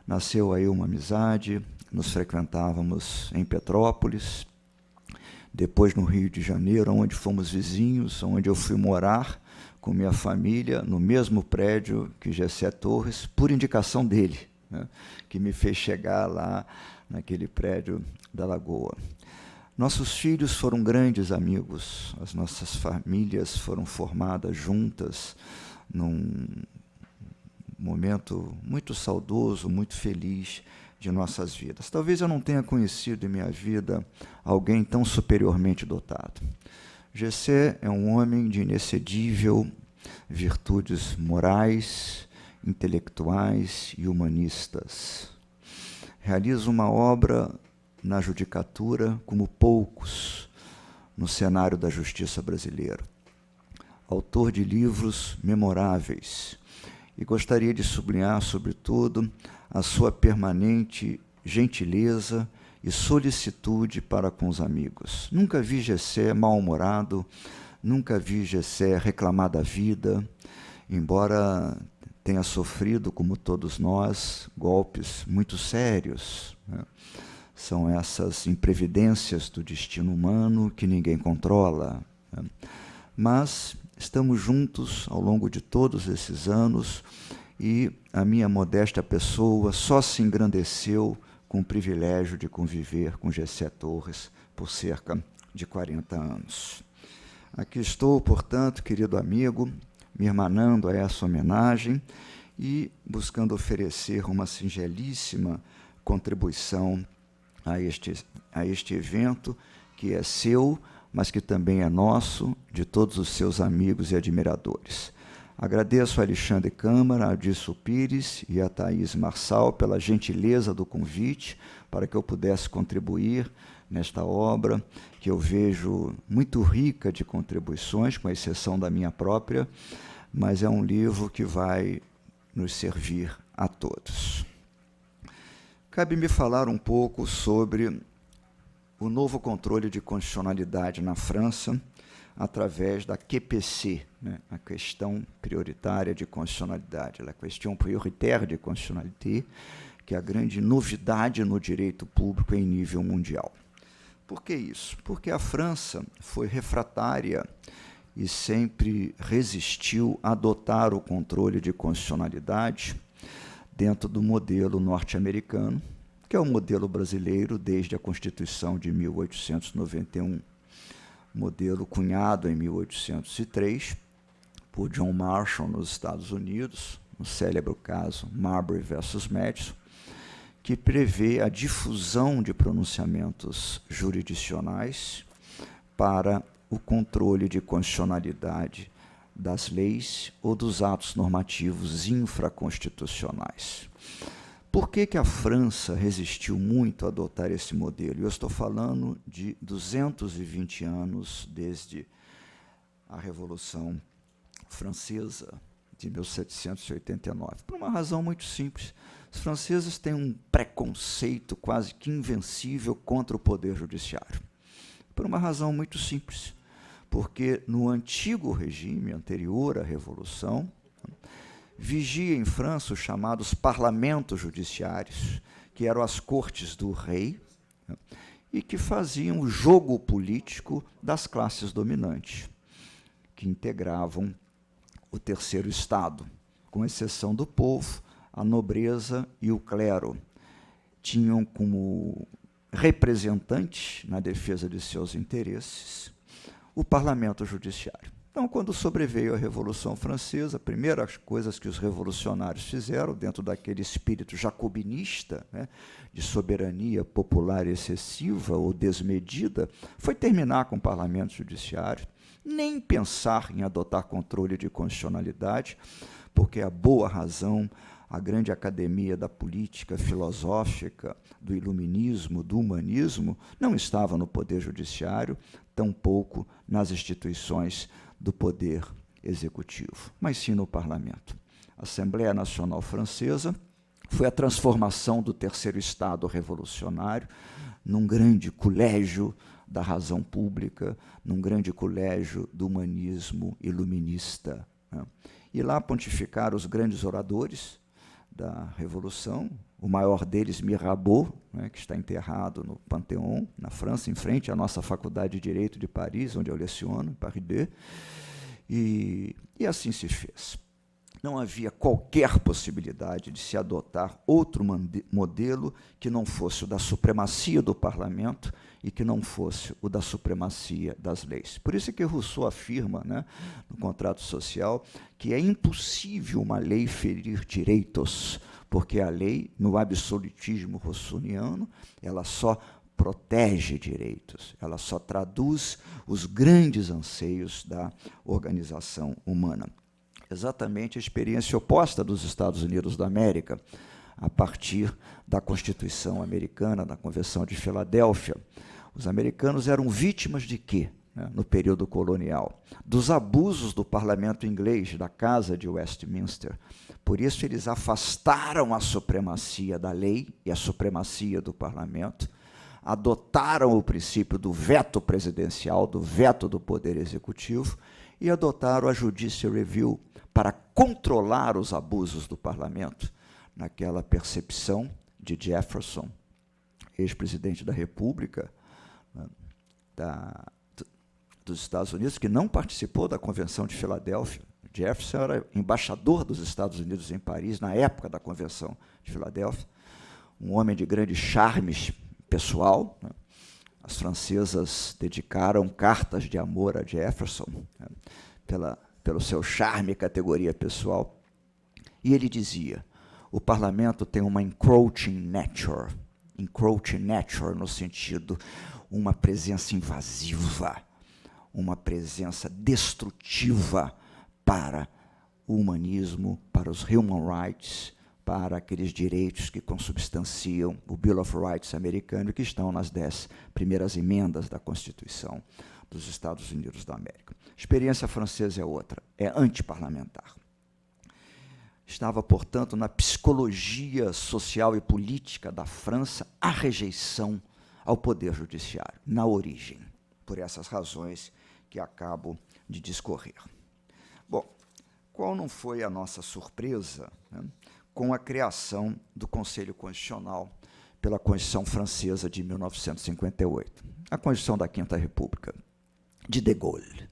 Speaker 5: Nasceu aí uma amizade, nos frequentávamos em Petrópolis, depois no Rio de Janeiro, onde fomos vizinhos, onde eu fui morar com minha família, no mesmo prédio que Gessé Torres, por indicação dele, né, que me fez chegar lá naquele prédio da Lagoa. Nossos filhos foram grandes amigos, as nossas famílias foram formadas juntas num momento muito saudoso, muito feliz de nossas vidas. Talvez eu não tenha conhecido em minha vida alguém tão superiormente dotado. Gessé é um homem de inexcedível virtudes morais, intelectuais e humanistas. Realiza uma obra na judicatura como poucos no cenário da justiça brasileira. Autor de livros memoráveis. E gostaria de sublinhar, sobretudo, a sua permanente gentileza e solicitude para com os amigos. Nunca vi Gessé mal-humorado, nunca vi Gessé reclamar da vida, embora tenha sofrido, como todos nós, golpes muito sérios, né? São essas imprevidências do destino humano que ninguém controla, né? Mas estamos juntos ao longo de todos esses anos e a minha modesta pessoa só se engrandeceu com o privilégio de conviver com Gessé Torres por cerca de 40 anos. Aqui estou, portanto, querido amigo, me irmanando a essa homenagem e buscando oferecer uma singelíssima contribuição a este evento que é seu, mas que também é nosso, de todos os seus amigos e admiradores. Agradeço a Alexandre Câmara, a Adilson Pires e a Thaís Marçal pela gentileza do convite para que eu pudesse contribuir nesta obra, que eu vejo muito rica de contribuições, com exceção da minha própria, mas é um livro que vai nos servir a todos. Cabe-me falar um pouco sobre o novo controle de constitucionalidade na França, através da QPC, né, a questão prioritária de constitucionalidade, a questão prioritaire de constitutionnalité, que é a grande novidade no direito público em nível mundial. Por que isso? Porque a França foi refratária e sempre resistiu a adotar o controle de constitucionalidade dentro do modelo norte-americano, que é o modelo brasileiro desde a Constituição de 1891, modelo cunhado em 1803 por John Marshall nos Estados Unidos, no célebre caso Marbury versus Madison, que prevê a difusão de pronunciamentos jurisdicionais para o controle de constitucionalidade das leis ou dos atos normativos infraconstitucionais. Por que a França resistiu muito a adotar esse modelo? Eu estou falando de 220 anos desde a Revolução Francesa de 1789. Por uma razão muito simples. Os franceses têm um preconceito quase que invencível contra o poder judiciário. Por uma razão muito simples. Porque no antigo regime anterior à Revolução, vigia em França os chamados parlamentos judiciários, que eram as cortes do rei, né, e que faziam o jogo político das classes dominantes, que integravam o terceiro Estado, com exceção do povo, a nobreza e o clero. Tinham como representante, na defesa de seus interesses, o parlamento judiciário. Então, quando sobreveio a Revolução Francesa, a primeira coisa que os revolucionários fizeram, dentro daquele espírito jacobinista, né, de soberania popular excessiva ou desmedida, foi terminar com o parlamento judiciário, nem pensar em adotar controle de constitucionalidade, porque a boa razão, a grande academia da política filosófica, do iluminismo, do humanismo, não estava no poder judiciário, tampouco nas instituições do poder executivo, mas sim no parlamento. A Assembleia Nacional Francesa foi a transformação do terceiro Estado revolucionário num grande colégio da razão pública, num grande colégio do humanismo iluminista, né? E lá pontificaram os grandes oradores da Revolução, o maior deles, Mirabeau, né, que está enterrado no Panteão, na França, em frente à nossa Faculdade de Direito de Paris, onde eu leciono, em Paris 2, e assim se fez. Não havia qualquer possibilidade de se adotar outro modelo que não fosse o da supremacia do parlamento e que não fosse o da supremacia das leis. Por isso é que Rousseau afirma, né, no Contrato Social, que é impossível uma lei ferir direitos, porque a lei, no absolutismo rousseauiano, ela só protege direitos, ela só traduz os grandes anseios da organização humana. Exatamente a experiência oposta dos Estados Unidos da América, a partir da Constituição americana, da Convenção de Filadélfia. Os americanos eram vítimas de quê, né, no período colonial? Dos abusos do parlamento inglês, da Casa de Westminster. Por isso, eles afastaram a supremacia da lei e a supremacia do parlamento, adotaram o princípio do veto presidencial, do veto do poder executivo, e adotaram a Judicial Review para controlar os abusos do parlamento, naquela percepção de Jefferson, ex-presidente da República, né, dos Estados Unidos, que não participou da Convenção de Filadélfia. Jefferson era embaixador dos Estados Unidos em Paris, na época da Convenção de Filadélfia, um homem de grande charme pessoal, né. As francesas dedicaram cartas de amor a Jefferson, né, pelo seu charme e categoria pessoal. E ele dizia, o parlamento tem uma encroaching nature, encroaching nature, no sentido uma presença invasiva, uma presença destrutiva para o humanismo, para os human rights, para aqueles direitos que consubstanciam o Bill of Rights americano, que estão nas 10 primeiras emendas da Constituição dos Estados Unidos da América. A experiência francesa é outra, é antiparlamentar. Estava, portanto, na psicologia social e política da França a rejeição ao poder judiciário, na origem, por essas razões que acabo de discorrer. Bom, qual não foi a nossa surpresa, né, com a criação do Conselho Constitucional pela Constituição Francesa de 1958, a Constituição da Quinta República, de Gaulle.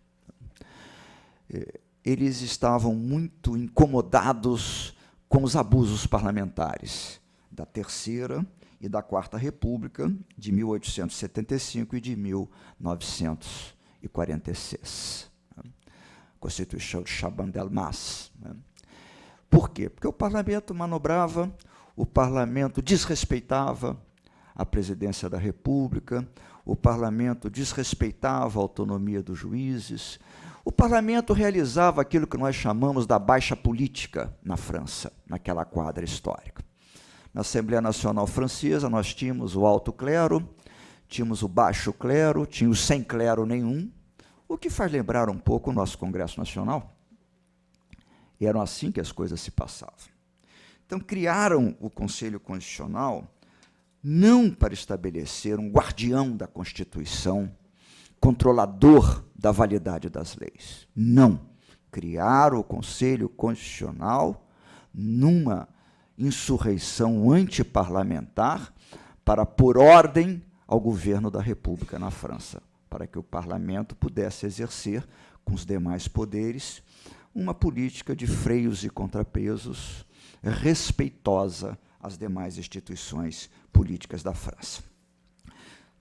Speaker 5: Eles estavam muito incomodados com os abusos parlamentares da Terceira e da Quarta República, de 1875 e de 1946. Constituição de Chaban-Delmas. Por quê? Porque o parlamento manobrava, o parlamento desrespeitava a presidência da República, o parlamento desrespeitava a autonomia dos juízes, o parlamento realizava aquilo que nós chamamos da baixa política na França, naquela quadra histórica. Na Assembleia Nacional Francesa, nós tínhamos o alto clero, tínhamos o baixo clero, tínhamos sem clero nenhum, o que faz lembrar um pouco o nosso Congresso Nacional. E eram assim que as coisas se passavam. Então, criaram o Conselho Constitucional não para estabelecer um guardião da Constituição, controlador da validade das leis. Não. Criaram o Conselho Constitucional numa insurreição antiparlamentar para pôr ordem ao governo da República na França, para que o parlamento pudesse exercer, com os demais poderes, uma política de freios e contrapesos respeitosa às demais instituições políticas da França.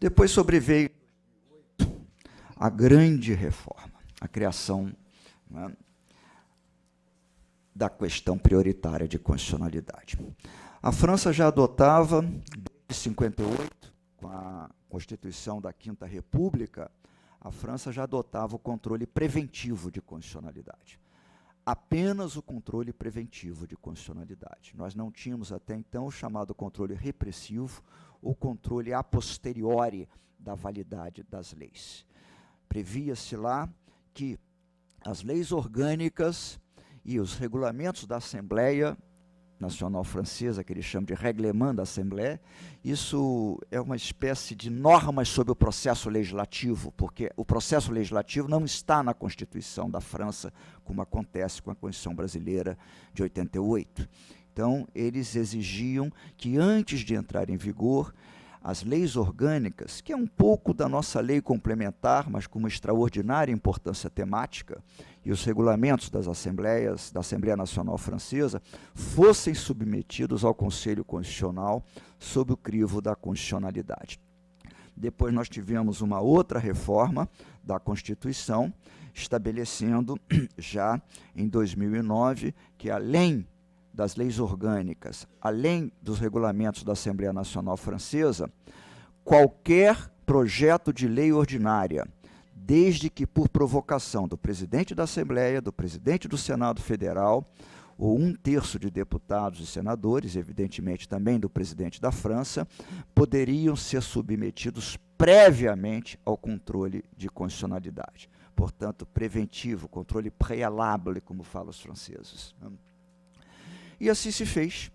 Speaker 5: Depois sobreveio a grande reforma, a criação, né, da questão prioritária de constitucionalidade. A França já adotava, desde 58, com a Constituição da Quinta República, a França já adotava o controle preventivo de constitucionalidade. Apenas o controle preventivo de constitucionalidade. Nós não tínhamos até então o chamado controle repressivo ou controle a posteriori da validade das leis. Previa-se lá que as leis orgânicas e os regulamentos da Assembleia Nacional Francesa, que eles chamam de Règlement da Assembleia, isso é uma espécie de normas sobre o processo legislativo, porque o processo legislativo não está na Constituição da França, como acontece com a Constituição Brasileira de 88. Então, eles exigiam que, antes de entrar em vigor, as leis orgânicas, que é um pouco da nossa lei complementar, mas com uma extraordinária importância temática, e os regulamentos das assembleias, da Assembleia Nacional Francesa, fossem submetidos ao Conselho Constitucional sob o crivo da constitucionalidade. Depois nós tivemos uma outra reforma da Constituição, estabelecendo, já em 2009, que além das leis orgânicas, além dos regulamentos da Assembleia Nacional Francesa, qualquer projeto de lei ordinária, desde que por provocação do presidente da Assembleia, do presidente do Senado Federal, ou 1/3 de deputados e senadores, evidentemente também do presidente da França, poderiam ser submetidos previamente ao controle de constitucionalidade. Portanto, preventivo, controle préalable, como falam os franceses. E assim se fez.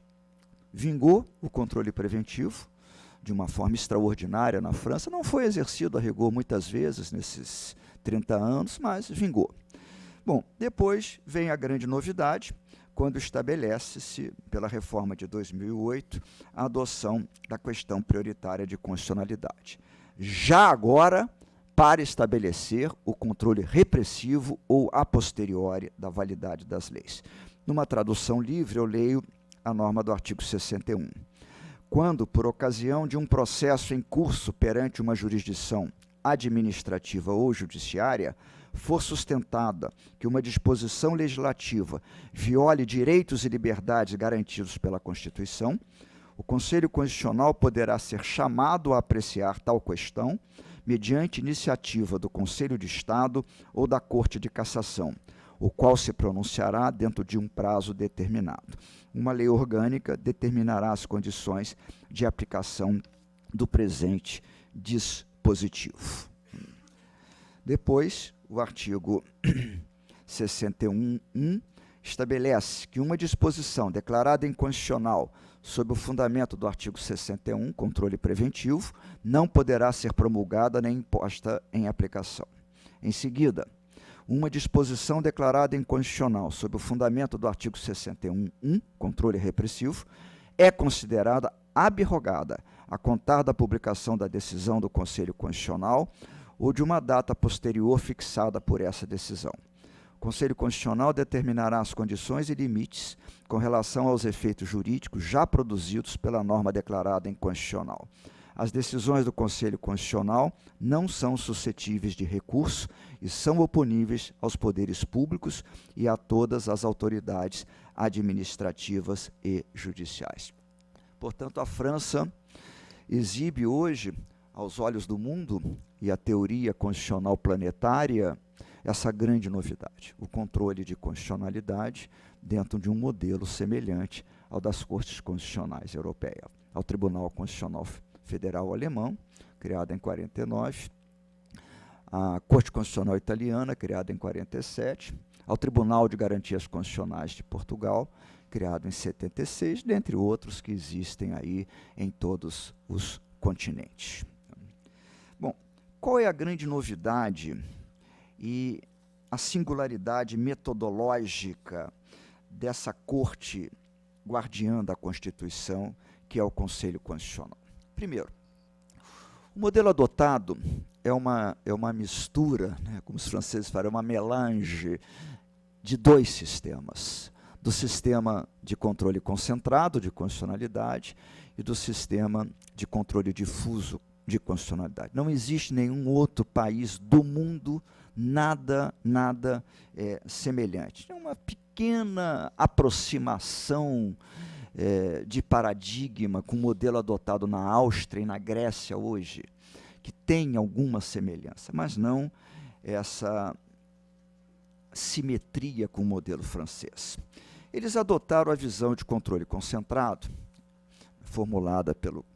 Speaker 5: Vingou o controle preventivo de uma forma extraordinária na França. Não foi exercido a rigor muitas vezes nesses 30 anos, mas vingou. Bom, depois vem a grande novidade, quando estabelece-se, pela reforma de 2008, a adoção da questão prioritária de constitucionalidade. Já agora, para estabelecer o controle repressivo ou a posteriori da validade das leis. Numa tradução livre, eu leio a norma do artigo 61. Quando, por ocasião de um processo em curso perante uma jurisdição administrativa ou judiciária, for sustentada que uma disposição legislativa viole direitos e liberdades garantidos pela Constituição, O Conselho Constitucional poderá ser chamado a apreciar tal questão mediante iniciativa do Conselho de Estado ou da Corte de Cassação, o qual se pronunciará dentro de um prazo determinado. Uma lei orgânica determinará as condições de aplicação do presente dispositivo. Depois, o artigo 61.1 estabelece que uma disposição declarada inconstitucional sob o fundamento do artigo 61, controle preventivo, não poderá ser promulgada nem imposta em aplicação. Em seguida, uma disposição declarada inconstitucional sob o fundamento do artigo 61.1, controle repressivo, é considerada abrogada a contar da publicação da decisão do Conselho Constitucional ou de uma data posterior fixada por essa decisão. O Conselho Constitucional determinará as condições e limites com relação aos efeitos jurídicos já produzidos pela norma declarada inconstitucional. As decisões do Conselho Constitucional não são suscetíveis de recurso e são oponíveis aos poderes públicos e a todas as autoridades administrativas e judiciais. Portanto, a França exibe hoje, aos olhos do mundo e a teoria constitucional planetária, essa grande novidade, o controle de constitucionalidade dentro de um modelo semelhante ao das Cortes Constitucionais Europeias, ao Tribunal Constitucional Federal Alemão, criado em 49, à Corte Constitucional Italiana, criada em 47, ao Tribunal de Garantias Constitucionais de Portugal, criado em 76, dentre outros que existem aí em todos os continentes. Bom, qual é a grande novidade e a singularidade metodológica dessa corte guardiã da Constituição, que é o Conselho Constitucional? Primeiro, o modelo adotado é uma mistura, né, como os franceses falam, é uma melange de dois sistemas, do sistema de controle concentrado de constitucionalidade e do sistema de controle difuso de constitucionalidade. Não existe nenhum outro país do mundo nada semelhante. É uma pequena aproximação de paradigma com o modelo adotado na Áustria e na Grécia hoje, que tem alguma semelhança, mas não essa simetria com o modelo francês. Eles adotaram a visão de controle concentrado, formulada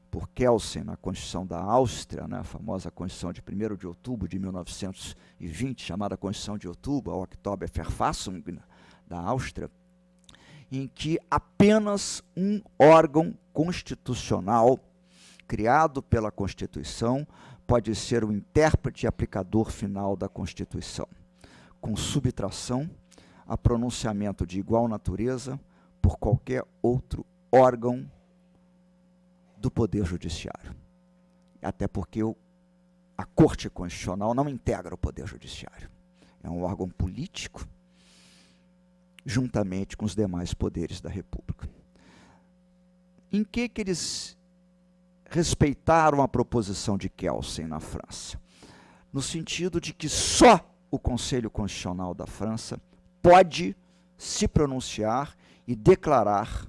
Speaker 5: por Kelsen na Constituição da Áustria, né, a famosa Constituição de 1º de outubro de 1920, chamada Constituição de Outubro, a Oktoberverfassung da Áustria, em que apenas um órgão constitucional criado pela Constituição pode ser o intérprete e aplicador final da Constituição, com subtração a pronunciamento de igual natureza por qualquer outro órgão do Poder Judiciário. Até porque a Corte Constitucional não integra o Poder Judiciário. É um órgão político, juntamente com os demais poderes da República. Em que eles respeitaram a proposição de Kelsen na França? No sentido de que só o Conselho Constitucional da França pode se pronunciar e declarar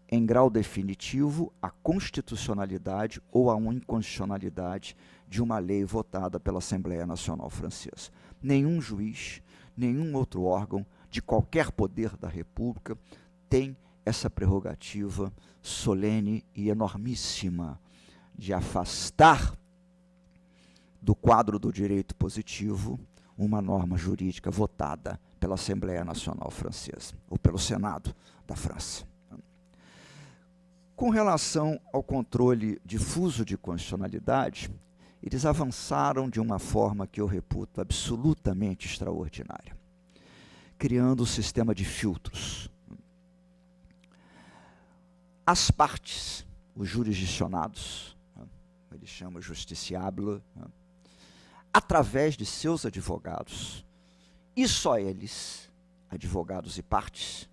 Speaker 5: em grau definitivo a constitucionalidade ou a inconstitucionalidade de uma lei votada pela Assembleia Nacional Francesa. Nenhum juiz, nenhum outro órgão de qualquer poder da República tem essa prerrogativa solene e enormíssima de afastar do quadro do direito positivo uma norma jurídica votada pela Assembleia Nacional Francesa, ou pelo Senado da França. Com relação ao controle difuso de constitucionalidade, eles avançaram de uma forma que eu reputo absolutamente extraordinária, criando o sistema de filtros. As partes, os jurisdicionados, eles chamam justiciable, através de seus advogados, e só eles, advogados e partes,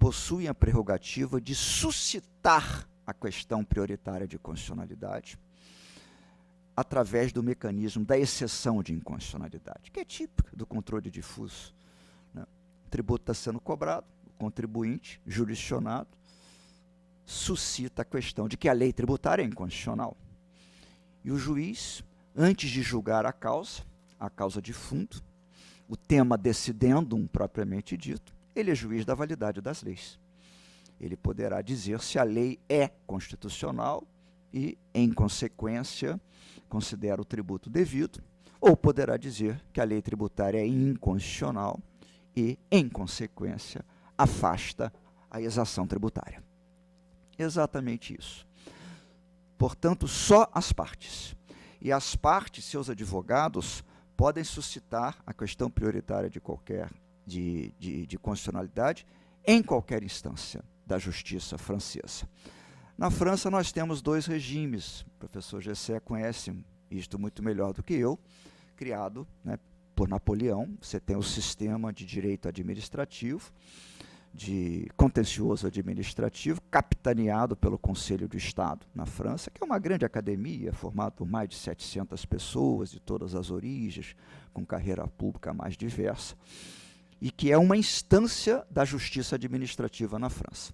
Speaker 5: possuem a prerrogativa de suscitar a questão prioritária de constitucionalidade através do mecanismo da exceção de inconstitucionalidade, que é típico do controle difuso, né? O tributo está sendo cobrado, o contribuinte, jurisdicionado, suscita a questão de que a lei tributária é inconstitucional. E o juiz, antes de julgar a causa de fundo, o tema decidendum propriamente dito, ele é juiz da validade das leis. Ele poderá dizer se a lei é constitucional e, em consequência, considera o tributo devido, ou poderá dizer que a lei tributária é inconstitucional e, em consequência, afasta a exação tributária. Exatamente isso. Portanto, só as partes. E as partes, seus advogados, podem suscitar a questão prioritária de constitucionalidade em qualquer instância da justiça francesa. Na França, nós temos 2 regimes, o professor Gessé conhece isto muito melhor do que eu, criado, né, por Napoleão. Você tem o sistema de direito administrativo, de contencioso administrativo, capitaneado pelo Conselho de Estado na França, que é uma grande academia, formada por mais de 700 pessoas, de todas as origens, com carreira pública mais diversa, e que é uma instância da justiça administrativa na França.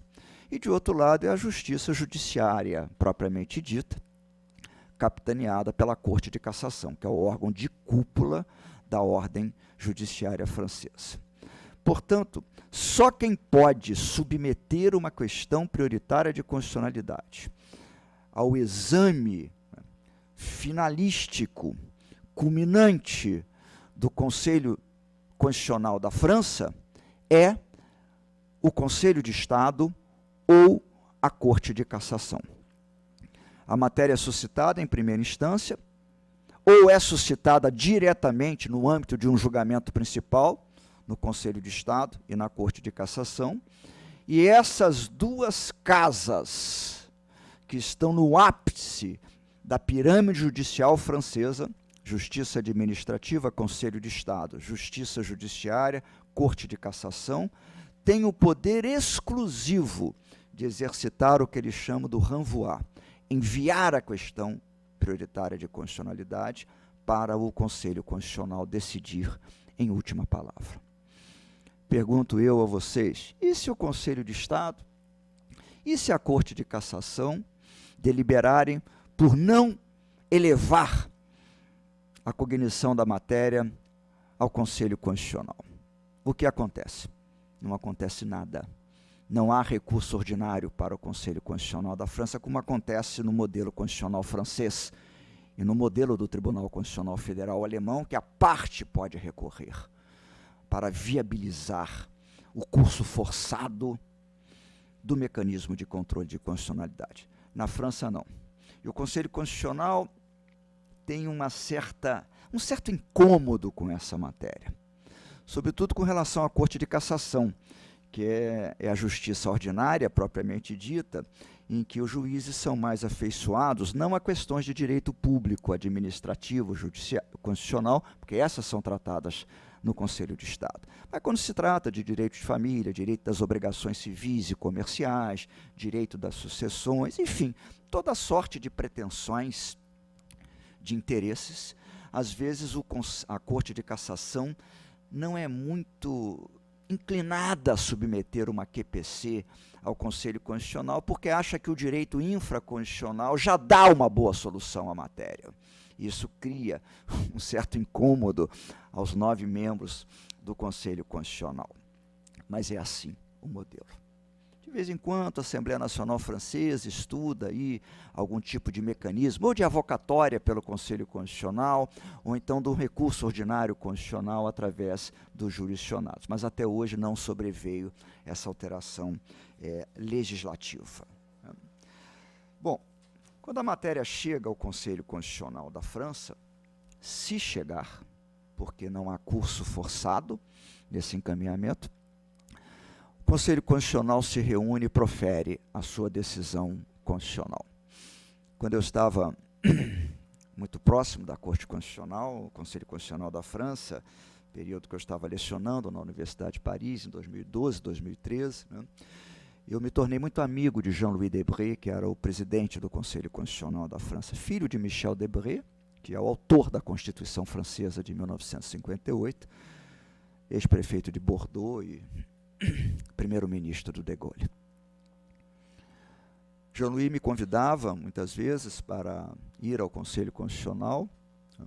Speaker 5: E, de outro lado, é a justiça judiciária, propriamente dita, capitaneada pela Corte de Cassação, que é o órgão de cúpula da ordem judiciária francesa. Portanto, só quem pode submeter uma questão prioritária de constitucionalidade ao exame finalístico, culminante do Conselho Constitucional da França é o Conselho de Estado ou a Corte de Cassação. A matéria é suscitada em primeira instância ou é suscitada diretamente no âmbito de um julgamento principal, no Conselho de Estado e na Corte de Cassação, e essas 2 casas que estão no ápice da pirâmide judicial francesa, Justiça Administrativa, Conselho de Estado, Justiça Judiciária, Corte de Cassação, têm o poder exclusivo de exercitar o que eles chamam do renvoi, enviar a questão prioritária de constitucionalidade para o Conselho Constitucional decidir em última palavra. Pergunto eu a vocês, e se o Conselho de Estado, e se a Corte de Cassação deliberarem por não elevar a cognição da matéria ao Conselho Constitucional? O que acontece? Não acontece nada. Não há recurso ordinário para o Conselho Constitucional da França, como acontece no modelo constitucional francês e no modelo do Tribunal Constitucional Federal alemão, que a parte pode recorrer para viabilizar o curso forçado do mecanismo de controle de constitucionalidade. Na França, não. E o Conselho Constitucional tem um certo incômodo com essa matéria, sobretudo com relação à Corte de Cassação, que é a justiça ordinária, propriamente dita, em que os juízes são mais afeiçoados não a questões de direito público, administrativo, judiciário, constitucional, porque essas são tratadas no Conselho de Estado. Mas quando se trata de direito de família, direito das obrigações civis e comerciais, direito das sucessões, enfim, toda sorte de pretensões, de interesses, às vezes a Corte de Cassação não é muito inclinada a submeter uma QPC ao Conselho Constitucional, porque acha que o direito infraconstitucional já dá uma boa solução à matéria. Isso cria um certo incômodo aos 9 membros do Conselho Constitucional. Mas é assim o modelo. De vez em quando, a Assembleia Nacional Francesa estuda aí algum tipo de mecanismo, ou de avocatória pelo Conselho Constitucional, ou então do recurso ordinário constitucional através dos jurisdicionados. Mas até hoje não sobreveio essa alteração legislativa. Bom, quando a matéria chega ao Conselho Constitucional da França, se chegar, porque não há curso forçado nesse encaminhamento, o Conselho Constitucional se reúne e profere a sua decisão constitucional. Quando eu estava muito próximo da Corte Constitucional, o Conselho Constitucional da França, período que eu estava lecionando na Universidade de Paris, em 2012, 2013, né, eu me tornei muito amigo de Jean-Louis Debré, que era o presidente do Conselho Constitucional da França, filho de Michel Debré, que é o autor da Constituição Francesa de 1958, ex-prefeito de Bordeaux e primeiro-ministro do De Gaulle. Jean-Louis me convidava, muitas vezes, para ir ao Conselho Constitucional. O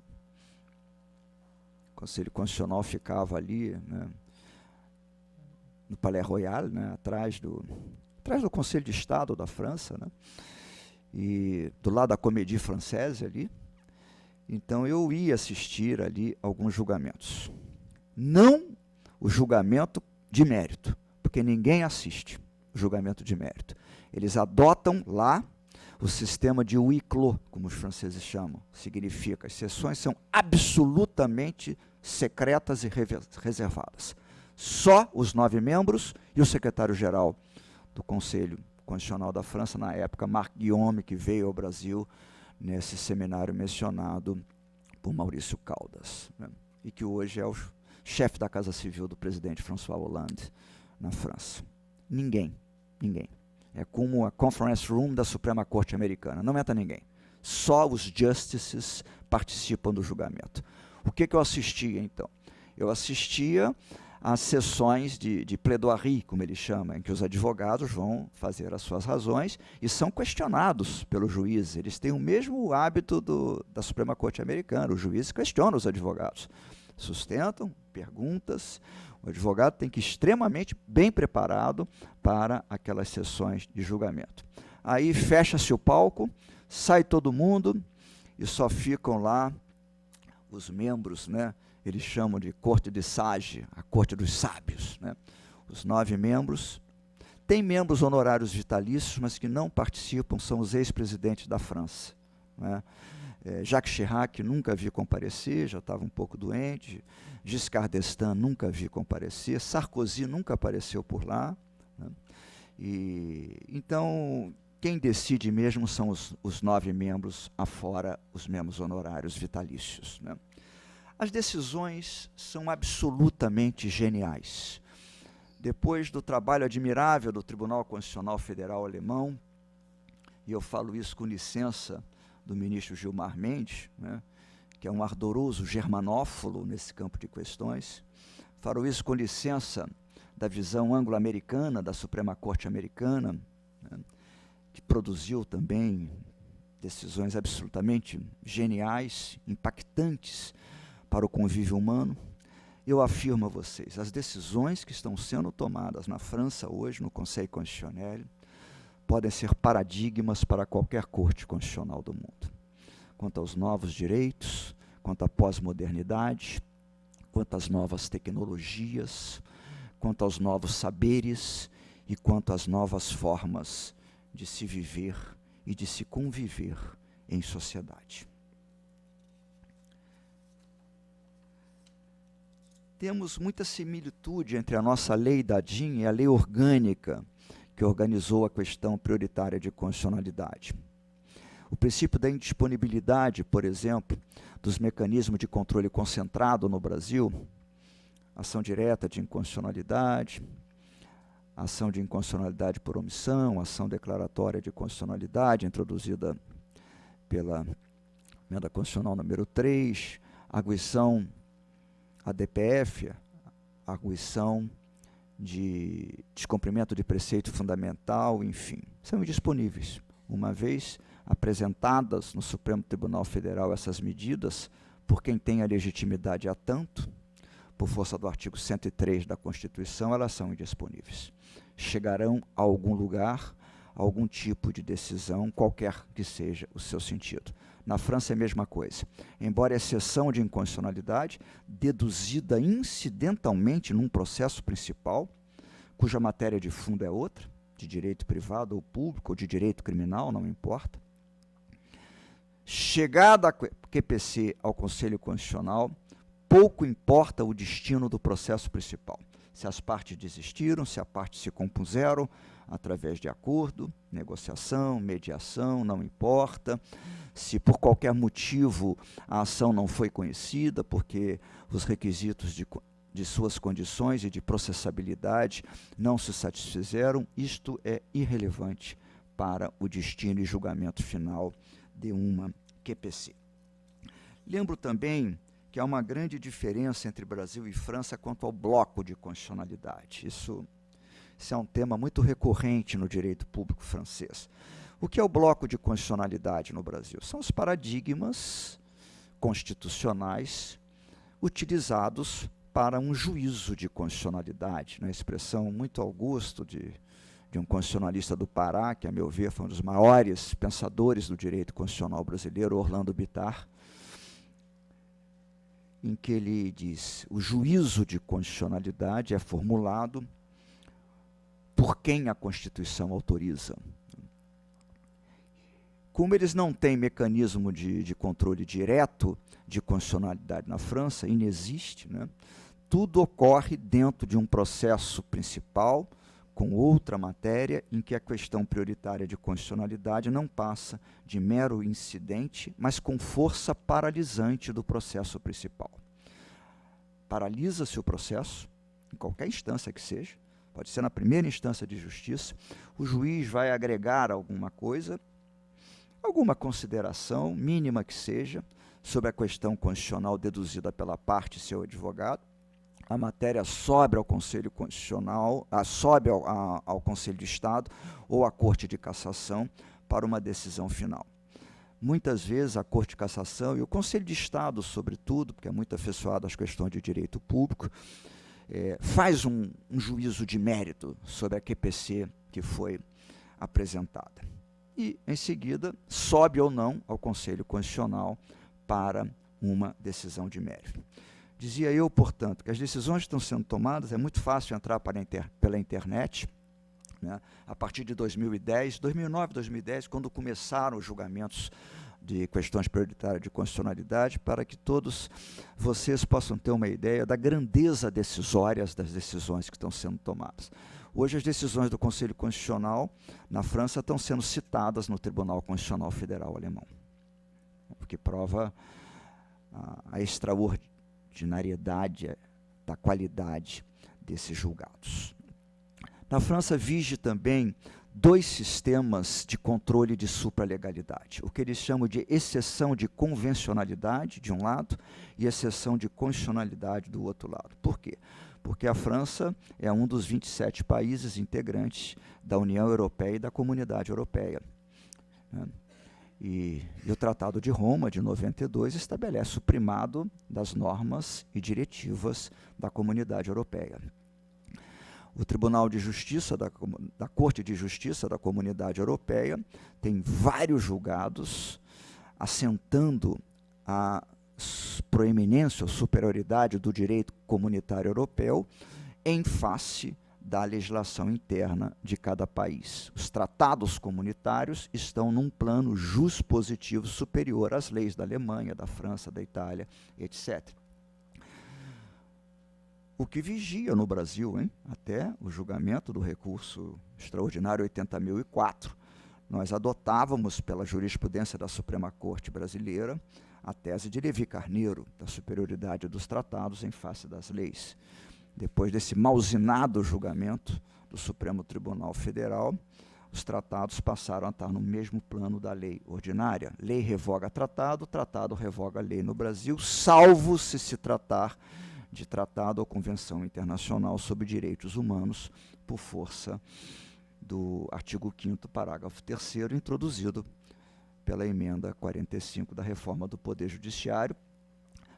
Speaker 5: Conselho Constitucional ficava ali, né, no Palais Royal, né, atrás do Conselho de Estado da França, né, e do lado da Comédie Française ali. Então eu ia assistir ali alguns julgamentos. Não o julgamento de mérito, porque ninguém assiste o julgamento de mérito. Eles adotam lá o sistema de huis clos, como os franceses chamam. Significa, as sessões são absolutamente secretas e reservadas. Só os 9 membros e o secretário-geral do Conselho Constitucional da França, na época, Marc Guillaume, que veio ao Brasil nesse seminário mencionado por Maurício Caldas, né, e que hoje é o chefe da Casa Civil do presidente François Hollande na França. Ninguém. É como a Conference Room da Suprema Corte Americana. Não entra ninguém. Só os justices participam do julgamento. O que eu assistia, então? Eu assistia às sessões de plaidoirie, como eles chamam, em que os advogados vão fazer as suas razões e são questionados pelo juiz. Eles têm o mesmo hábito da Suprema Corte Americana. Os juízes questionam os advogados. Sustentam perguntas. O advogado tem que ir extremamente bem preparado para aquelas sessões de julgamento. Aí fecha-se o palco, sai todo mundo e só ficam lá os membros, né? Eles chamam de corte de sage, a corte dos sábios, né? Os 9 membros. Tem membros honorários vitalícios, mas que não participam, são os ex-presidentes da França, né? Jacques Chirac nunca vi comparecer, já estava um pouco doente. Giscard d'Estaing nunca vi comparecer. Sarkozy nunca apareceu por lá, né? Então, quem decide mesmo são os 9 membros, afora os membros honorários vitalícios, né? As decisões são absolutamente geniais. Depois do trabalho admirável do Tribunal Constitucional Federal Alemão, e eu falo isso com licença do ministro Gilmar Mendes, né, que é um ardoroso germanófilo nesse campo de questões, falo isso com licença da visão anglo-americana da Suprema Corte Americana, né, que produziu também decisões absolutamente geniais, impactantes para o convívio humano. Eu afirmo a vocês, as decisões que estão sendo tomadas na França hoje, no Conseil Constitutionnel, podem ser paradigmas para qualquer corte constitucional do mundo. Quanto aos novos direitos, quanto à pós-modernidade, quanto às novas tecnologias, quanto aos novos saberes e quanto às novas formas de se viver e de se conviver em sociedade. Temos muita similitude entre a nossa lei Dadin e a lei orgânica que organizou a questão prioritária de constitucionalidade. O princípio da indisponibilidade, por exemplo, dos mecanismos de controle concentrado no Brasil, ação direta de inconstitucionalidade, ação de inconstitucionalidade por omissão, ação declaratória de constitucionalidade, introduzida pela Emenda Constitucional número 3, arguição ADPF, arguição de descumprimento de preceito fundamental, enfim, são indisponíveis. Uma vez apresentadas no Supremo Tribunal Federal essas medidas, por quem tem a legitimidade a tanto, por força do artigo 103 da Constituição, elas são indisponíveis. Chegarão a algum lugar, a algum tipo de decisão, qualquer que seja o seu sentido. Na França é a mesma coisa. Embora a exceção de inconstitucionalidade, deduzida incidentalmente num processo principal, cuja matéria de fundo é outra, de direito privado ou público, ou de direito criminal, não importa. Chegada a QPC ao Conselho Constitucional, pouco importa o destino do processo principal. Se as partes desistiram, se a parte se compuseram através de acordo, negociação, mediação, não importa. Se por qualquer motivo a ação não foi conhecida, porque os requisitos de suas condições e de processabilidade não se satisfizeram, isto é irrelevante para o destino e julgamento final de uma QPC. Lembro também que há uma grande diferença entre Brasil e França quanto ao bloco de constitucionalidade. Isso é um tema muito recorrente no direito público francês. O que é o bloco de constitucionalidade no Brasil? São os paradigmas constitucionais utilizados para um juízo de constitucionalidade, uma expressão muito augusta de um constitucionalista do Pará, que, a meu ver, foi um dos maiores pensadores do direito constitucional brasileiro, Orlando Bittar, em que ele diz: o juízo de constitucionalidade é formulado por quem a Constituição autoriza. Como eles não têm mecanismo de controle direto de constitucionalidade na França, inexiste, né? Tudo ocorre dentro de um processo principal, com outra matéria, em que a questão prioritária de constitucionalidade não passa de mero incidente, mas com força paralisante do processo principal. Paralisa-se o processo, em qualquer instância que seja, pode ser na primeira instância de justiça, o juiz vai agregar alguma coisa, alguma consideração, mínima que seja, sobre a questão constitucional deduzida pela parte e seu advogado. A matéria sobe ao Conselho Constitucional, sobe ao Conselho de Estado ou à Corte de Cassação para uma decisão final. Muitas vezes a Corte de Cassação e o Conselho de Estado, sobretudo, porque é muito afeiçoado às questões de direito público, faz um juízo de mérito sobre a QPC que foi apresentada. E, em seguida, sobe ou não ao Conselho Constitucional para uma decisão de mérito. Dizia eu, portanto, que as decisões que estão sendo tomadas, é muito fácil entrar pela internet, né? A partir de 2010, 2009, 2010, quando começaram os julgamentos de questões prioritárias de constitucionalidade, para que todos vocês possam ter uma ideia da grandeza decisória das decisões que estão sendo tomadas. Hoje as decisões do Conselho Constitucional na França estão sendo citadas no Tribunal Constitucional Federal Alemão, o que prova a extraordinariedade da qualidade desses julgados. Na França vige também dois sistemas de controle de supralegalidade, o que eles chamam de exceção de convencionalidade, de um lado, e exceção de constitucionalidade do outro lado. Por quê? Porque a França é um dos 27 países integrantes da União Europeia e da Comunidade Europeia, né? E o Tratado de Roma, de 92, estabelece o primado das normas e diretivas da Comunidade Europeia. O Tribunal de Justiça, da Corte de Justiça da Comunidade Europeia, tem vários julgados assentando a proeminência ou superioridade do direito comunitário europeu em face da legislação interna de cada país. Os tratados comunitários estão num plano juspositivo superior às leis da Alemanha, da França, da Itália, etc. O que vigia no Brasil, até o julgamento do recurso extraordinário 80.004, nós adotávamos, pela jurisprudência da Suprema Corte Brasileira, a tese de Levi Carneiro, da superioridade dos tratados em face das leis. Depois desse malzinado julgamento do Supremo Tribunal Federal, os tratados passaram a estar no mesmo plano da lei ordinária. Lei revoga tratado, tratado revoga lei no Brasil, salvo se tratar de tratado ou convenção internacional sobre direitos humanos, por força do artigo 5º, parágrafo 3º, introduzido pela emenda 45 da reforma do Poder Judiciário,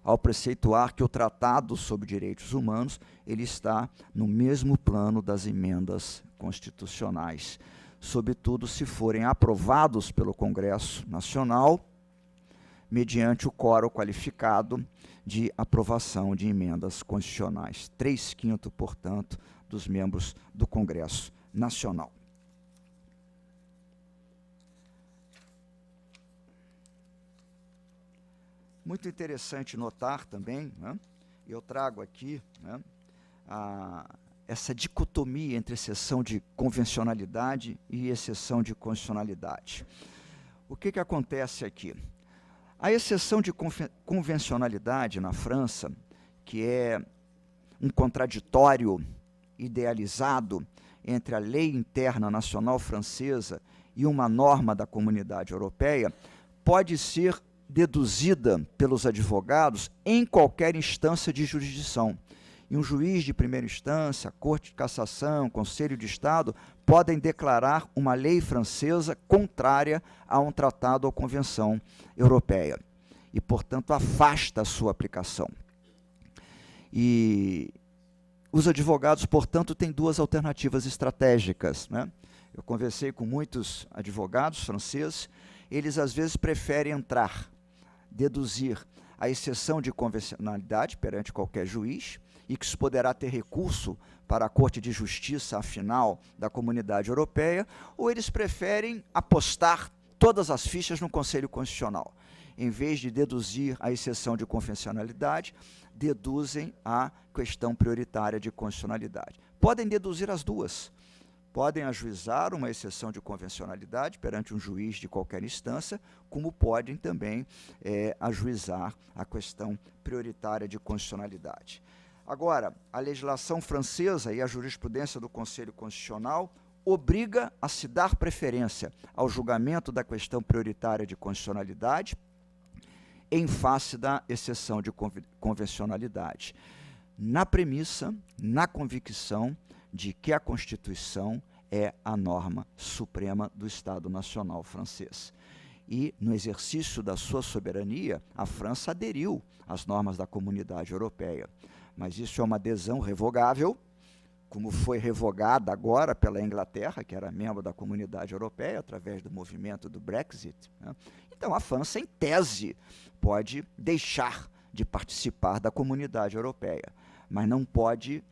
Speaker 5: ao preceituar que o Tratado sobre Direitos Humanos ele está no mesmo plano das emendas constitucionais, sobretudo se forem aprovados pelo Congresso Nacional, mediante o quórum qualificado de aprovação de emendas constitucionais. 3/5, portanto, dos membros do Congresso Nacional. Muito interessante notar também, eu trago aqui essa dicotomia entre exceção de convencionalidade e exceção de constitucionalidade. O que acontece aqui? A exceção de convencionalidade na França, que é um contraditório idealizado entre a lei interna nacional francesa e uma norma da Comunidade Europeia, pode ser deduzida pelos advogados em qualquer instância de jurisdição. e um juiz de primeira instância, a Corte de Cassação, Conselho de Estado, podem declarar uma lei francesa contrária a um tratado ou convenção europeia e, portanto, afasta a sua aplicação. E os advogados, portanto, têm duas alternativas estratégicas, né? Eu conversei com muitos advogados franceses, eles às vezes preferem entrar, deduzir a exceção de convencionalidade perante qualquer juiz, e que isso poderá ter recurso para a Corte de Justiça, afinal, da Comunidade Europeia, ou eles preferem apostar todas as fichas no Conselho Constitucional. Em vez de deduzir a exceção de convencionalidade, deduzem a questão prioritária de constitucionalidade. Podem deduzir as duas. Podem ajuizar uma exceção de convencionalidade perante um juiz de qualquer instância, como podem também ajuizar a questão prioritária de constitucionalidade. Agora, a legislação francesa e a jurisprudência do Conselho Constitucional obriga a se dar preferência ao julgamento da questão prioritária de constitucionalidade em face da exceção de convencionalidade, na premissa, na convicção de que a Constituição é a norma suprema do Estado Nacional francês. E, no exercício da sua soberania, a França aderiu às normas da Comunidade Europeia. Mas isso é uma adesão revogável, como foi revogada agora pela Inglaterra, que era membro da Comunidade Europeia, através do movimento do Brexit, né? Então, a França, em tese, pode deixar de participar da Comunidade Europeia, mas não pode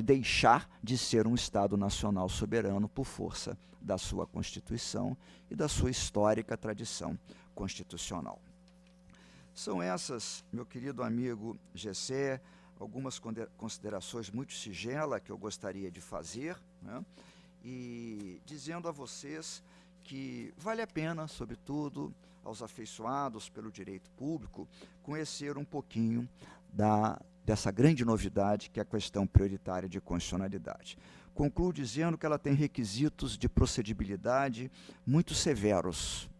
Speaker 5: deixar de ser um Estado nacional soberano por força da sua Constituição e da sua histórica tradição constitucional. São essas, meu querido amigo Gessé, algumas considerações muito singelas que eu gostaria de fazer, né? E dizendo a vocês que vale a pena, sobretudo aos afeiçoados pelo direito público, conhecer um pouquinho dessa grande novidade que é a questão prioritária de constitucionalidade. Concluo dizendo que ela tem requisitos de procedibilidade muito severos,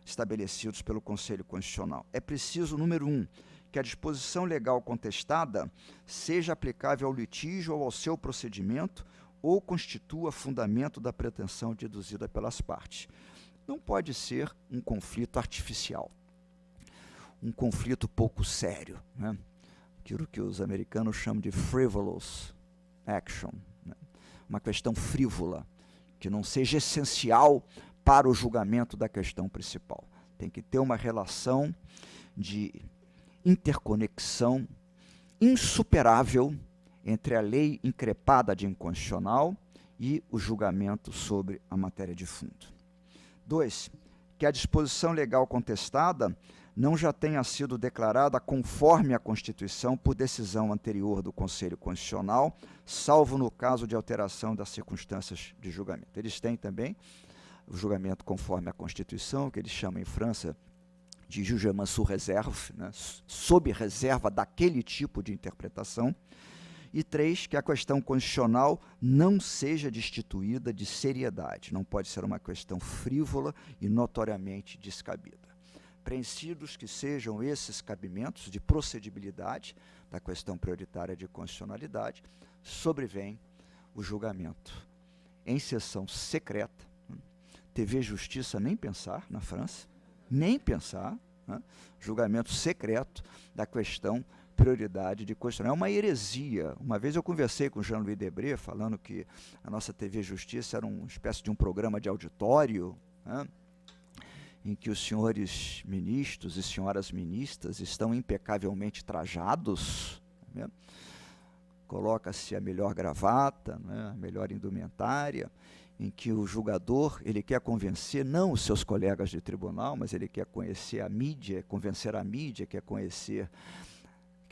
Speaker 5: estabelecidos pelo Conselho Constitucional. É preciso, número 1, que a disposição legal contestada seja aplicável ao litígio ou ao seu procedimento ou constitua fundamento da pretensão deduzida pelas partes. Não pode ser um conflito artificial, um conflito pouco sério, né? Aquilo que os americanos chamam de frivolous action, né? Uma questão frívola, que não seja essencial para o julgamento da questão principal. Tem que ter uma relação de interconexão insuperável entre a lei increpada de inconstitucional e o julgamento sobre a matéria de fundo. 2, que a disposição legal contestada não já tenha sido declarada conforme a Constituição por decisão anterior do Conselho Constitucional, salvo no caso de alteração das circunstâncias de julgamento. Eles têm também o julgamento conforme a Constituição, que eles chamam em França de jugement sous réserve, né, sob reserva daquele tipo de interpretação. E 3, que a questão constitucional não seja destituída de seriedade, não pode ser uma questão frívola e notoriamente descabida. Preenchidos que sejam esses cabimentos de procedibilidade da questão prioritária de constitucionalidade, sobrevém o julgamento em sessão secreta, TV Justiça nem pensar na França, nem pensar, né? Julgamento secreto da questão prioridade de constitucional. É uma heresia. Uma vez eu conversei com Jean-Louis Debré, falando que a nossa TV Justiça era uma espécie de um programa de auditório, né? Em que os senhores ministros e senhoras ministras estão impecavelmente trajados, né? Coloca-se a melhor gravata, né? A melhor indumentária, em que o julgador ele quer convencer não os seus colegas de tribunal, mas ele quer conhecer a mídia, convencer a mídia, quer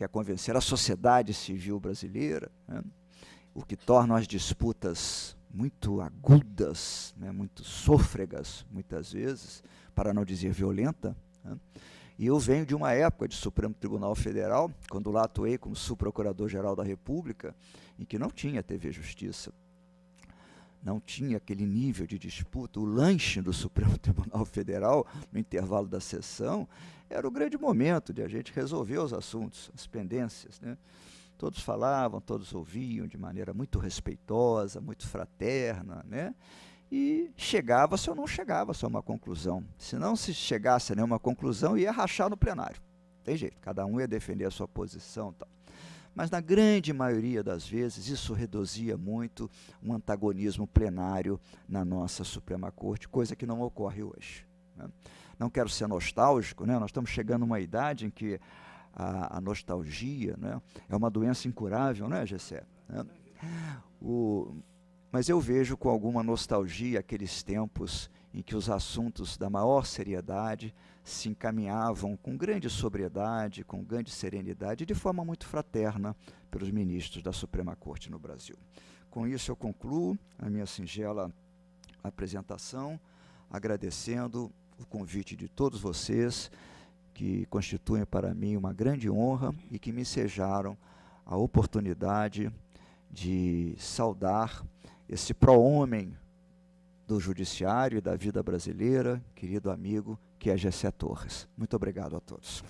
Speaker 5: convencer a sociedade civil brasileira, né? O que torna as disputas muito agudas, né? Muito sôfregas, muitas vezes, para não dizer violenta, né? E eu venho de uma época de Supremo Tribunal Federal, quando lá atuei como subprocurador-geral da República, em que não tinha TV Justiça, não tinha aquele nível de disputa. O lanche do Supremo Tribunal Federal, no intervalo da sessão, era o grande momento de a gente resolver os assuntos, as pendências, né? Todos falavam, todos ouviam de maneira muito respeitosa, muito fraterna, né? E chegava-se ou não chegava-se a uma conclusão. Se não se chegasse a nenhuma conclusão, ia rachar no plenário. Tem jeito, cada um ia defender a sua posição e tal. Mas, na grande maioria das vezes, isso reduzia muito um antagonismo plenário na nossa Suprema Corte, coisa que não ocorre hoje, né? Não quero ser nostálgico, né? Nós estamos chegando a uma idade em que a nostalgia, né, é uma doença incurável, né, Gessé? Né? Mas eu vejo com alguma nostalgia aqueles tempos em que os assuntos da maior seriedade se encaminhavam com grande sobriedade, com grande serenidade e de forma muito fraterna pelos ministros da Suprema Corte no Brasil. Com isso eu concluo a minha singela apresentação, agradecendo o convite de todos vocês, que constituem para mim uma grande honra e que me ensejaram a oportunidade de saudar esse pró-homem do judiciário e da vida brasileira, querido amigo, que é Gessé Torres. Muito obrigado a todos.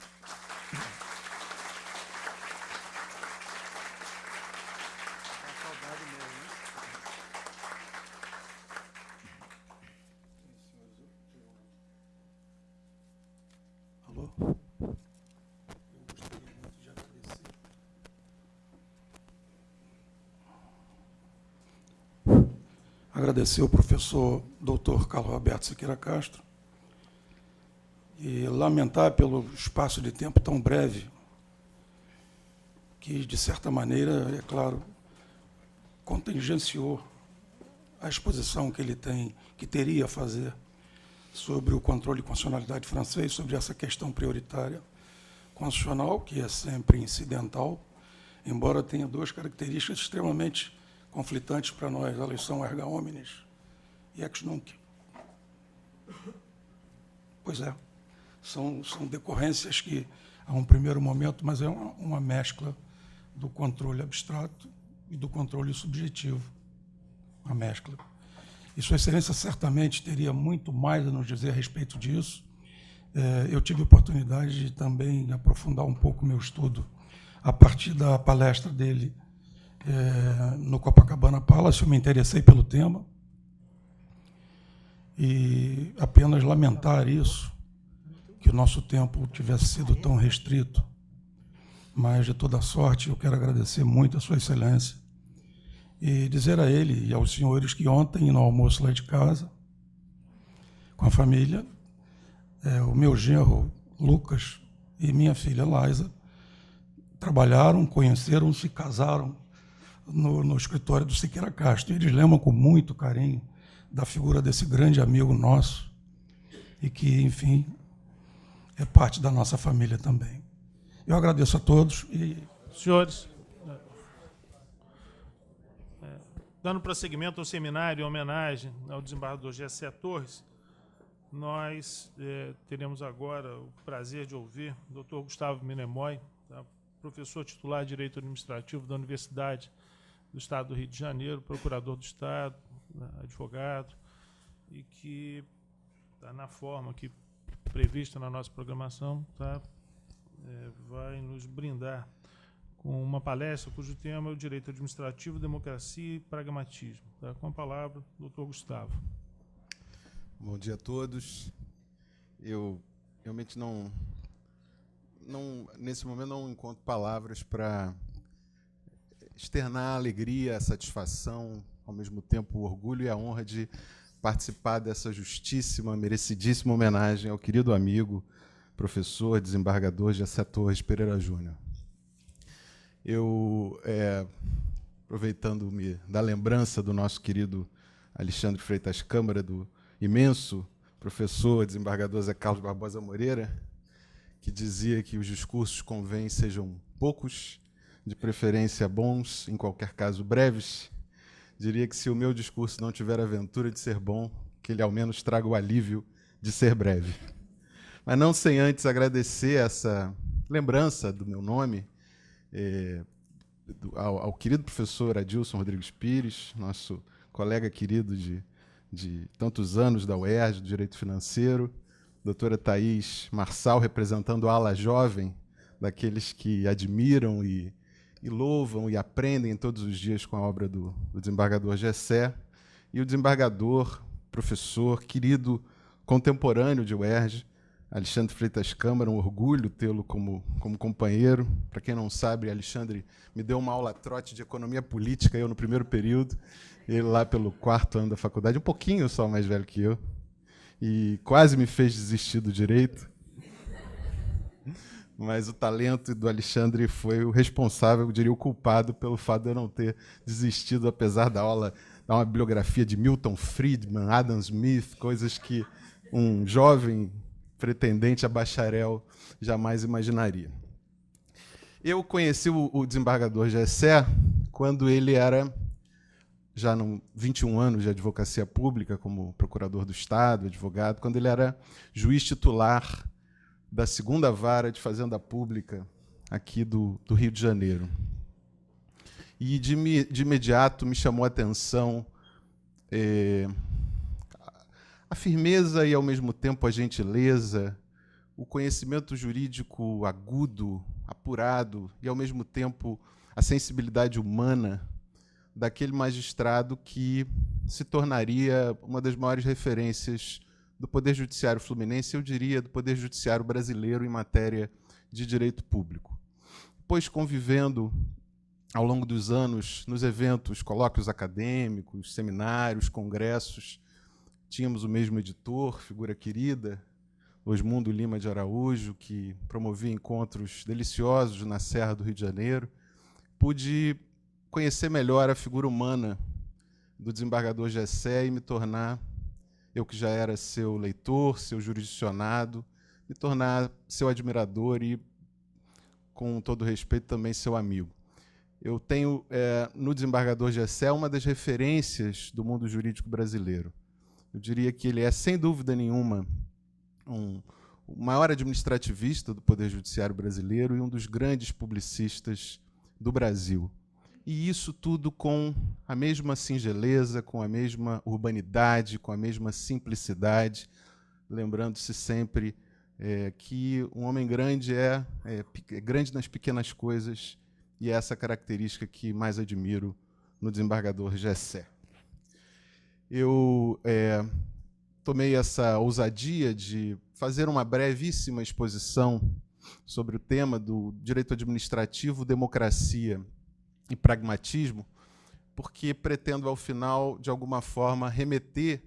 Speaker 4: Alô? Eu gostaria muito de agradecer. Agradecer ao professor Dr. Carlos Roberto Siqueira Castro e lamentar pelo espaço de tempo tão breve que, de certa maneira, é claro, contingenciou a exposição que ele teria a fazer sobre o controle de constitucionalidade francês, sobre essa questão prioritária constitucional, que é sempre incidental, embora tenha duas características extremamente conflitantes para nós: elas são erga omnes e ex nunc. Pois é, são decorrências que, a um primeiro momento, mas é uma mescla do controle abstrato e do controle subjetivo, uma mescla. E Sua Excelência certamente teria muito mais a nos dizer a respeito disso. Eu tive a oportunidade de também aprofundar um pouco o meu estudo a partir da palestra dele no Copacabana Palace. Eu me interessei pelo tema e apenas lamentar isso, que o nosso tempo tivesse sido tão restrito. Mas, de toda sorte, eu quero agradecer muito a Sua Excelência e dizer a ele e aos senhores que ontem, no almoço lá de casa, com a família, o meu genro Lucas e minha filha Laisa trabalharam, conheceram-se, casaram no escritório do Siqueira Castro. Eles lembram com muito carinho da figura desse grande amigo nosso e que, enfim, é parte da nossa família também. Eu agradeço a todos e...
Speaker 6: Senhores, dando prosseguimento ao seminário em homenagem ao desembargador Gessé Torres, nós teremos agora o prazer de ouvir o Dr. Gustavo Minemói, professor titular de Direito Administrativo da Universidade do Estado do Rio de Janeiro, procurador do Estado, advogado, e que está na forma aqui prevista na nossa programação, vai nos brindar com uma palestra cujo tema é o Direito Administrativo, Democracia e Pragmatismo. Com a palavra, doutor Gustavo.
Speaker 7: Bom dia a todos. Eu realmente nesse momento não encontro palavras para externar a alegria, a satisfação, ao mesmo tempo o orgulho e a honra de participar dessa justíssima, merecidíssima homenagem ao querido amigo, professor, desembargador Gessé Torres Pereira Júnior. Eu, aproveitando-me da lembrança do nosso querido Alexandre Freitas Câmara, do imenso professor, desembargador Zé Carlos Barbosa Moreira, que dizia que os discursos convém sejam poucos, de preferência bons, em qualquer caso breves, diria que se o meu discurso não tiver a aventura de ser bom, que ele ao menos traga o alívio de ser breve. Mas não sem antes agradecer essa lembrança do meu nome ao querido professor Adilson Rodrigues Pires, nosso colega querido de tantos anos da UERJ, do Direito Financeiro, doutora Thaís Marçal, representando a ala jovem, daqueles que admiram e e louvam e aprendem todos os dias com a obra do desembargador Gessé, e o desembargador, professor, querido, contemporâneo de UERJ, Alexandre Freitas Câmara, um orgulho tê-lo como companheiro. Para quem não sabe, Alexandre me deu uma aula trote de economia política, eu no primeiro período, ele lá pelo 4º ano da faculdade, um pouquinho só mais velho que eu, e quase me fez desistir do direito. Mas o talento do Alexandre foi o responsável, eu diria o culpado, pelo fato de eu não ter desistido, apesar da aula dar uma bibliografia de Milton Friedman, Adam Smith, coisas que um jovem pretendente a bacharel jamais imaginaria. Eu conheci o desembargador Gessé quando ele era, já com 21 anos de advocacia pública, como procurador do Estado, advogado, quando ele era juiz titular da 2ª Vara de Fazenda Pública aqui do Rio de Janeiro. E, de imediato, me chamou a atenção a firmeza e, ao mesmo tempo, a gentileza, o conhecimento jurídico agudo, apurado, e, ao mesmo tempo, a sensibilidade humana daquele magistrado que se tornaria uma das maiores referências do Poder Judiciário fluminense, eu diria, do Poder Judiciário brasileiro em matéria de direito público. Pois, convivendo ao longo dos anos nos eventos, colóquios acadêmicos, seminários, congressos, tínhamos o mesmo editor, figura querida, Osmundo Lima de Araújo, que promovia encontros deliciosos na Serra do Rio de Janeiro. Pude conhecer melhor a figura humana do desembargador Gessé e me tornar, eu que já era seu leitor, seu jurisdicionado, me tornar seu admirador e, com todo respeito, também seu amigo. Eu tenho, no desembargador Gessé, uma das referências do mundo jurídico brasileiro. Eu diria que ele é, sem dúvida nenhuma, o maior administrativista do Poder Judiciário brasileiro e um dos grandes publicistas do Brasil. E isso tudo com a mesma singeleza, com a mesma urbanidade, com a mesma simplicidade, lembrando-se sempre que um homem grande é grande nas pequenas coisas, e é essa característica que mais admiro no desembargador Gessé. Eu tomei essa ousadia de fazer uma brevíssima exposição sobre o tema do direito administrativo, democracia e pragmatismo, porque pretendo, ao final, de alguma forma, remeter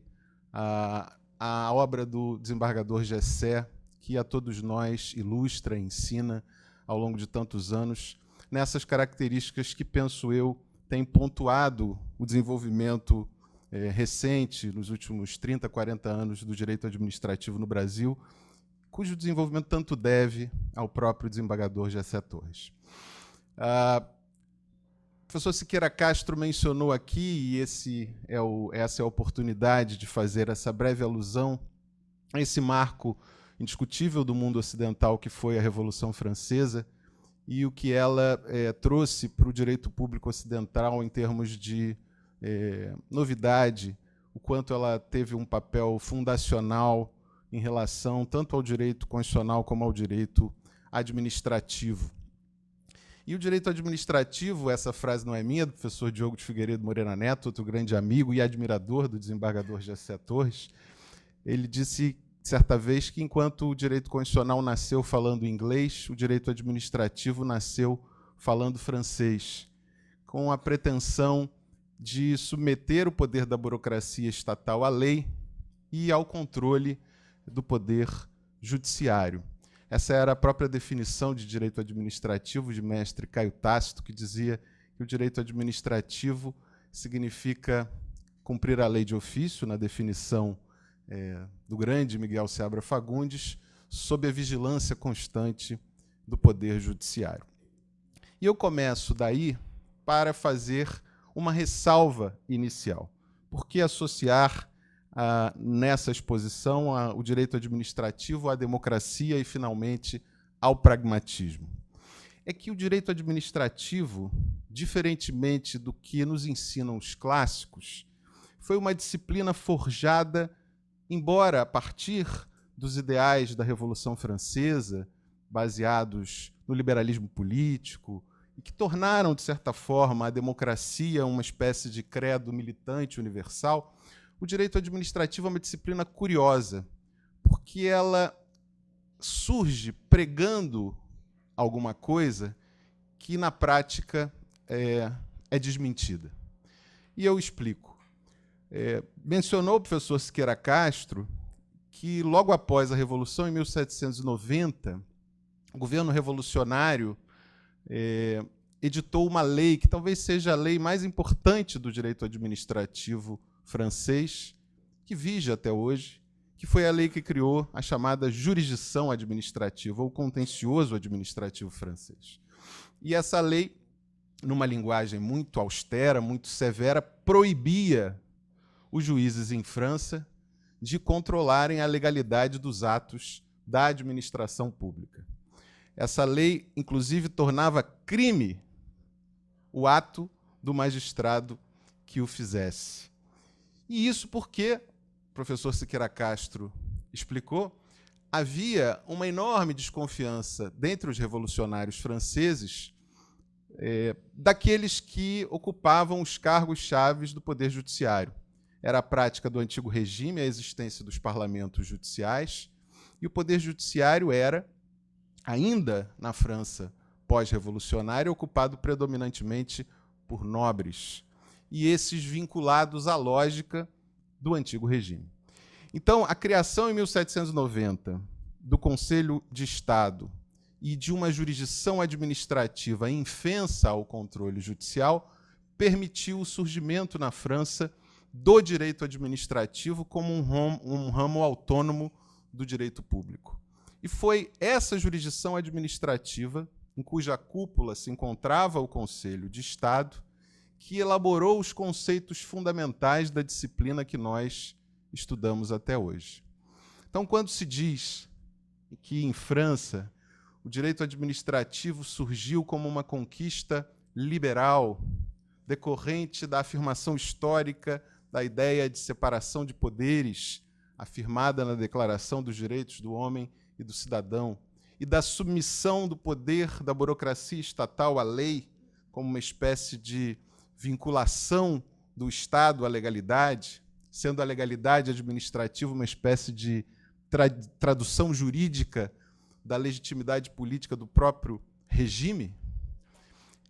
Speaker 7: à obra do desembargador Gessé, que a todos nós ilustra, ensina, ao longo de tantos anos, nessas características que, penso eu, têm pontuado o desenvolvimento recente, nos últimos 30, 40 anos, do direito administrativo no Brasil, cujo desenvolvimento tanto deve ao próprio desembargador Gessé Torres. O professor Siqueira Castro mencionou aqui, e essa é a oportunidade de fazer essa breve alusão a esse marco indiscutível do mundo ocidental que foi a Revolução Francesa e o que ela trouxe para o direito público ocidental em termos de novidade, o quanto ela teve um papel fundacional em relação tanto ao direito constitucional como ao direito administrativo. E o direito administrativo, essa frase não é minha, do professor Diogo de Figueiredo Moreira Neto, outro grande amigo e admirador do desembargador Gessé Torres, ele disse certa vez que, enquanto o direito constitucional nasceu falando inglês, o direito administrativo nasceu falando francês, com a pretensão de submeter o poder da burocracia estatal à lei e ao controle do poder judiciário. Essa era a própria definição de direito administrativo de mestre Caio Tácito, que dizia que o direito administrativo significa cumprir a lei de ofício, na definição do grande Miguel Seabra Fagundes, sob a vigilância constante do Poder Judiciário. E eu começo daí para fazer uma ressalva inicial. Por que associar nessa exposição o direito administrativo à democracia e, finalmente, ao pragmatismo? É que o direito administrativo, diferentemente do que nos ensinam os clássicos, foi uma disciplina forjada, embora a partir dos ideais da Revolução Francesa, baseados no liberalismo político e que tornaram, de certa forma, a democracia uma espécie de credo militante universal, o direito administrativo é uma disciplina curiosa, porque ela surge pregando alguma coisa que, na prática, é desmentida. E eu explico. Mencionou o professor Siqueira Castro que, logo após a Revolução, em 1790, o governo revolucionário editou uma lei que talvez seja a lei mais importante do direito administrativo francês, que vige até hoje, que foi a lei que criou a chamada jurisdição administrativa, ou contencioso administrativo francês. E essa lei, numa linguagem muito austera, muito severa, proibia os juízes em França de controlarem a legalidade dos atos da administração pública. Essa lei, inclusive, tornava crime o ato do magistrado que o fizesse. E isso porque, o professor Siqueira Castro explicou, havia uma enorme desconfiança dentre os revolucionários franceses daqueles que ocupavam os cargos-chave do poder judiciário. Era a prática do antigo regime, a existência dos parlamentos judiciais, e o poder judiciário era, ainda na França pós-revolucionária, ocupado predominantemente por nobres, e esses vinculados à lógica do antigo regime. Então, a criação, em 1790, do Conselho de Estado e de uma jurisdição administrativa infensa ao controle judicial permitiu o surgimento na França do direito administrativo como um ramo autônomo do direito público. E foi essa jurisdição administrativa, em cuja cúpula se encontrava o Conselho de Estado, que elaborou os conceitos fundamentais da disciplina que nós estudamos até hoje. Então, quando se diz que, em França, o direito administrativo surgiu como uma conquista liberal, decorrente da afirmação histórica da ideia de separação de poderes, afirmada na Declaração dos Direitos do Homem e do Cidadão, e da submissão do poder da burocracia estatal à lei, como uma espécie de vinculação do Estado à legalidade, sendo a legalidade administrativa uma espécie de tradução jurídica da legitimidade política do próprio regime,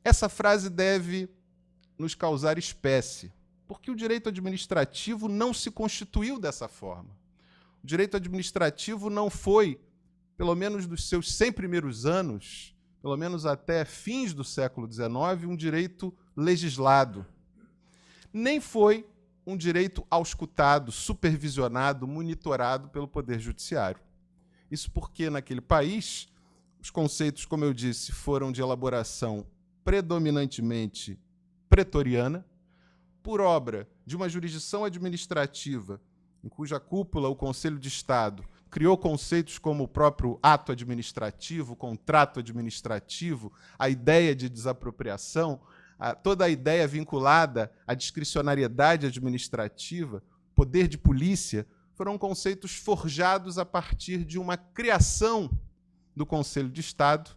Speaker 7: essa frase deve nos causar espécie, porque o direito administrativo não se constituiu dessa forma. O direito administrativo não foi, pelo menos dos seus 100 primeiros anos, pelo menos até fins do século XIX, um direito legislado. Nem foi um direito auscultado, supervisionado, monitorado pelo Poder Judiciário. Isso porque, naquele país, os conceitos, como eu disse, foram de elaboração predominantemente pretoriana, por obra de uma jurisdição administrativa, em cuja cúpula o Conselho de Estado criou conceitos como o próprio ato administrativo, contrato administrativo, a ideia de desapropriação, toda a ideia vinculada à discricionariedade administrativa, poder de polícia, foram conceitos forjados a partir de uma criação do Conselho de Estado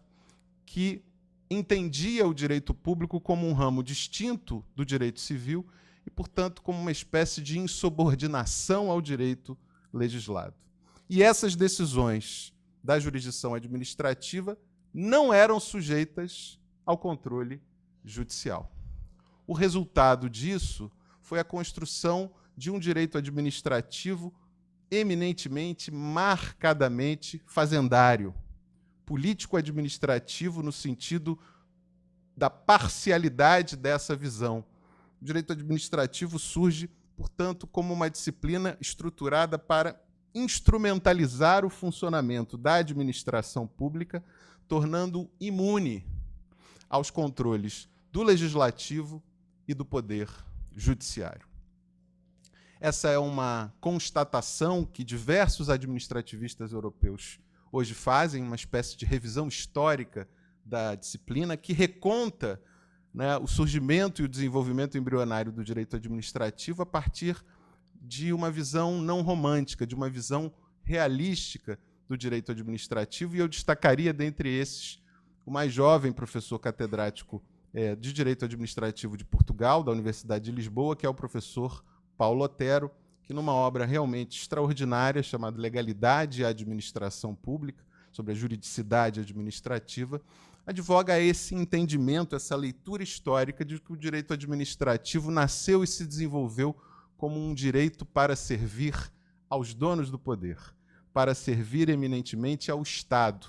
Speaker 7: que entendia o direito público como um ramo distinto do direito civil e, portanto, como uma espécie de insubordinação ao direito legislado. E essas decisões da jurisdição administrativa não eram sujeitas ao controle judicial. O resultado disso foi a construção de um direito administrativo eminentemente, marcadamente fazendário, político-administrativo no sentido da parcialidade dessa visão. O direito administrativo surge, portanto, como uma disciplina estruturada para instrumentalizar o funcionamento da administração pública, tornando imune aos controles do legislativo e do poder judiciário. Essa é uma constatação que diversos administrativistas europeus hoje fazem, uma espécie de revisão histórica da disciplina, que reconta, né, o surgimento e o desenvolvimento embrionário do direito administrativo a partir de uma visão não romântica, de uma visão realística do direito administrativo, e eu destacaria, dentre esses, o mais jovem professor catedrático de Direito Administrativo de Portugal, da Universidade de Lisboa, que é o professor Paulo Otero, que numa obra realmente extraordinária, chamada Legalidade e Administração Pública, sobre a juridicidade administrativa, advoga esse entendimento, essa leitura histórica de que o direito administrativo nasceu e se desenvolveu como um direito para servir aos donos do poder, para servir eminentemente ao Estado.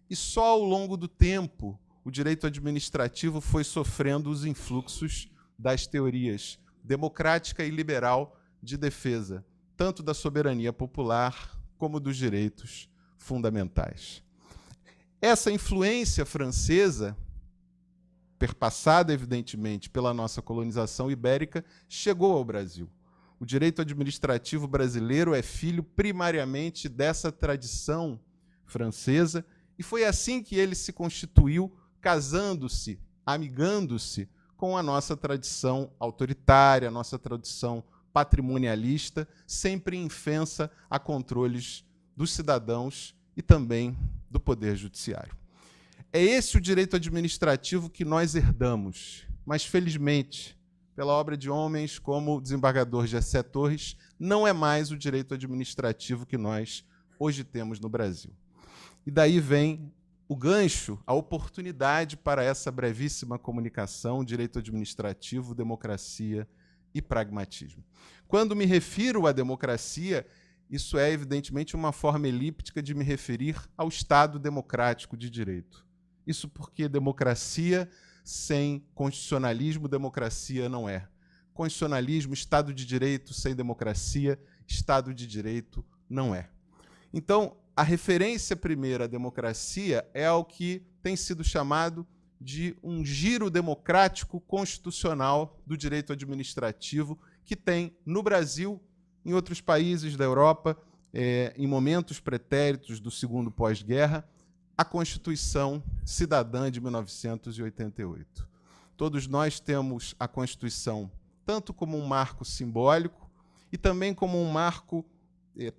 Speaker 7: E só ao longo do tempo o direito administrativo foi sofrendo os influxos das teorias democrática e liberal de defesa, tanto da soberania popular como dos direitos fundamentais. Essa influência francesa, perpassada, evidentemente, pela nossa colonização ibérica, chegou ao Brasil. O direito administrativo brasileiro é filho primariamente dessa tradição francesa, e foi assim que ele se constituiu, casando-se, amigando-se com a nossa tradição autoritária, a nossa tradição patrimonialista, sempre infensa a controles dos cidadãos e também do Poder Judiciário. É esse o direito administrativo que nós herdamos, mas, felizmente, pela obra de homens como o desembargador Gessé Torres, não é mais o direito administrativo que nós hoje temos no Brasil. E daí vem o gancho, a oportunidade para essa brevíssima comunicação, direito administrativo, democracia e pragmatismo. Quando me refiro à democracia, isso é, evidentemente, uma forma elíptica de me referir ao Estado democrático de direito. Isso porque democracia sem constitucionalismo, democracia não é. Constitucionalismo, Estado de Direito sem democracia, Estado de Direito não é. Então, a referência primeira à democracia é ao que tem sido chamado de um giro democrático constitucional do direito administrativo que tem, no Brasil, em outros países da Europa, em momentos pretéritos do segundo pós-guerra, a Constituição Cidadã de 1988. Todos nós temos a Constituição tanto como um marco simbólico e também como um marco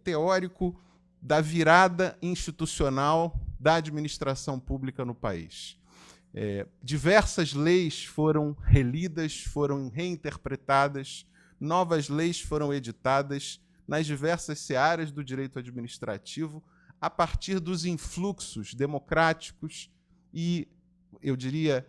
Speaker 7: teórico da virada institucional da administração pública no país. Diversas leis foram relidas, foram reinterpretadas, novas leis foram editadas nas diversas searas do direito administrativo a partir dos influxos democráticos e, eu diria,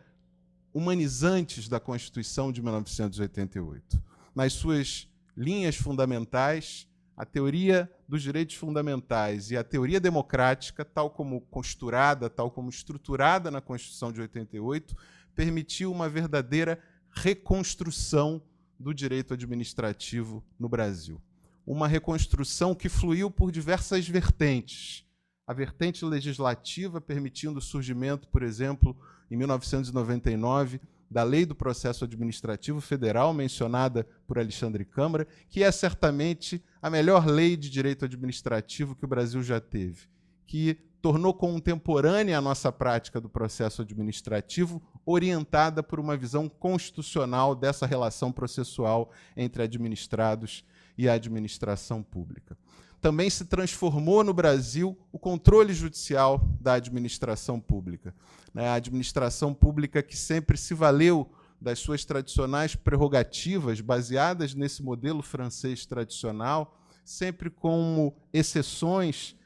Speaker 7: humanizantes da Constituição de 1988. Nas suas linhas fundamentais, a teoria dos direitos fundamentais e a teoria democrática, tal como costurada, tal como estruturada na Constituição de 88, permitiu uma verdadeira reconstrução do direito administrativo no Brasil. Uma reconstrução que fluiu por diversas vertentes. A vertente legislativa, permitindo o surgimento, por exemplo, em 1999, da Lei do Processo Administrativo Federal, mencionada por Alexandre Câmara, que é certamente a melhor lei de direito administrativo que o Brasil já teve, que tornou contemporânea a nossa prática do processo administrativo, orientada por uma visão constitucional dessa relação processual entre administrados e a administração pública. Também se transformou no Brasil o controle judicial da administração pública. A administração pública que sempre se valeu das suas tradicionais prerrogativas, baseadas nesse modelo francês tradicional, sempre como exceções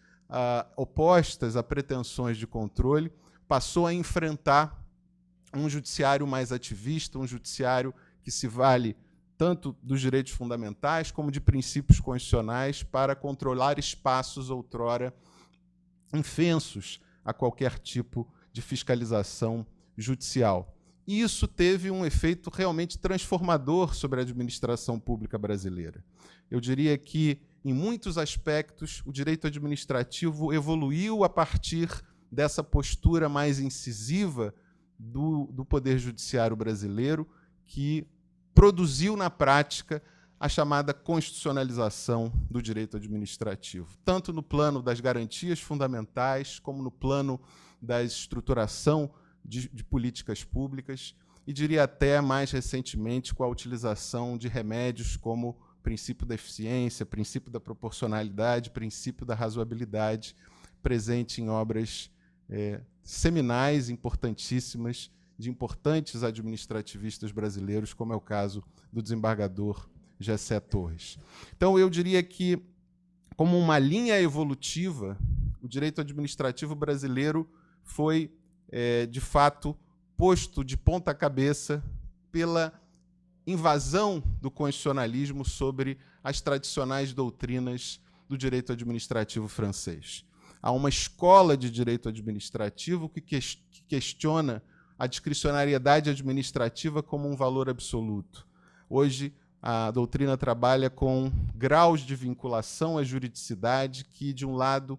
Speaker 7: opostas a pretensões de controle, passou a enfrentar um judiciário mais ativista, um judiciário que se vale tanto dos direitos fundamentais como de princípios constitucionais para controlar espaços outrora infensos a qualquer tipo de fiscalização judicial. E isso teve um efeito realmente transformador sobre a administração pública brasileira. Eu diria que, em muitos aspectos, o direito administrativo evoluiu a partir dessa postura mais incisiva do Poder Judiciário brasileiro, que produziu na prática a chamada constitucionalização do direito administrativo, tanto no plano das garantias fundamentais, como no plano da estruturação de políticas públicas, e diria até mais recentemente com a utilização de remédios como princípio da eficiência, princípio da proporcionalidade, princípio da razoabilidade, presente em obras seminais, importantíssimas, de importantes administrativistas brasileiros, como é o caso do desembargador Gessé Torres. Então, eu diria que, como uma linha evolutiva, o direito administrativo brasileiro foi, de fato, posto de ponta cabeça pela invasão do constitucionalismo sobre as tradicionais doutrinas do direito administrativo francês. Há uma escola de direito administrativo que questiona a discricionariedade administrativa como um valor absoluto. Hoje, a doutrina trabalha com graus de vinculação à juridicidade que, de um lado,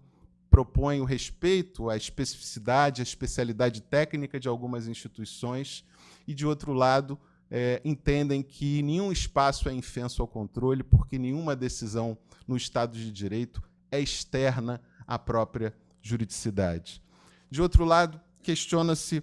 Speaker 7: propõem o respeito à especificidade, à especialidade técnica de algumas instituições, e, de outro lado, entendem que nenhum espaço é infenso ao controle, porque nenhuma decisão no Estado de Direito é externa à própria juridicidade. De outro lado, questiona-se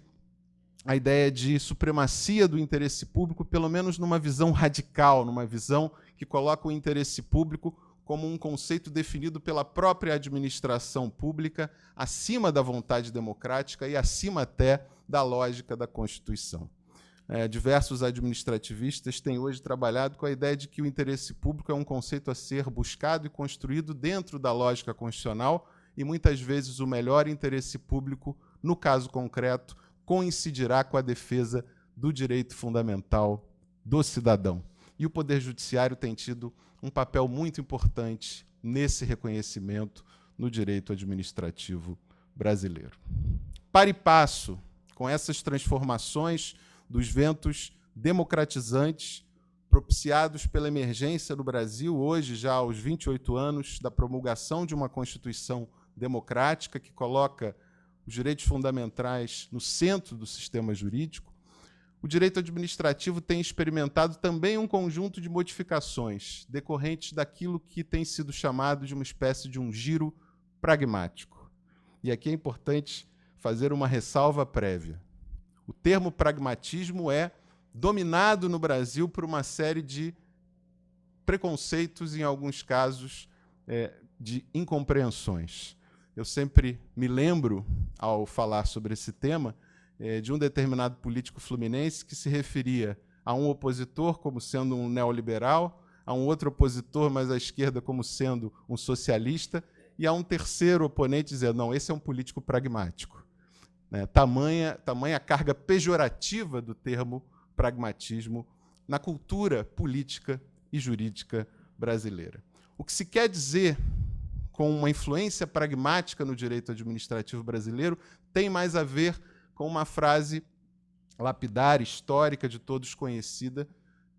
Speaker 7: a ideia de supremacia do interesse público, pelo menos numa visão radical, numa visão que coloca o interesse público como um conceito definido pela própria administração pública, acima da vontade democrática e acima até da lógica da Constituição. Diversos administrativistas têm hoje trabalhado com a ideia de que o interesse público é um conceito a ser buscado e construído dentro da lógica constitucional, e muitas vezes o melhor interesse público, no caso concreto, coincidirá com a defesa do direito fundamental do cidadão. E o Poder Judiciário tem tido um papel muito importante nesse reconhecimento no direito administrativo brasileiro. Para e passo com essas transformações dos ventos democratizantes propiciados pela emergência do Brasil, hoje já aos 28 anos da promulgação de uma Constituição democrática que coloca os direitos fundamentais no centro do sistema jurídico, o direito administrativo tem experimentado também um conjunto de modificações decorrentes daquilo que tem sido chamado de uma espécie de um giro pragmático. E aqui é importante fazer uma ressalva prévia. O termo pragmatismo é dominado no Brasil por uma série de preconceitos, em alguns casos, de incompreensões. Eu sempre me lembro, ao falar sobre esse tema, de um determinado político fluminense que se referia a um opositor como sendo um neoliberal, a um outro opositor mais à esquerda como sendo um socialista, e a um terceiro oponente dizendo, não, esse é um político pragmático. Tamanha carga pejorativa do termo pragmatismo na cultura política e jurídica brasileira. O que se quer dizer com uma influência pragmática no direito administrativo brasileiro tem mais a ver com uma frase lapidar, histórica, de todos conhecida,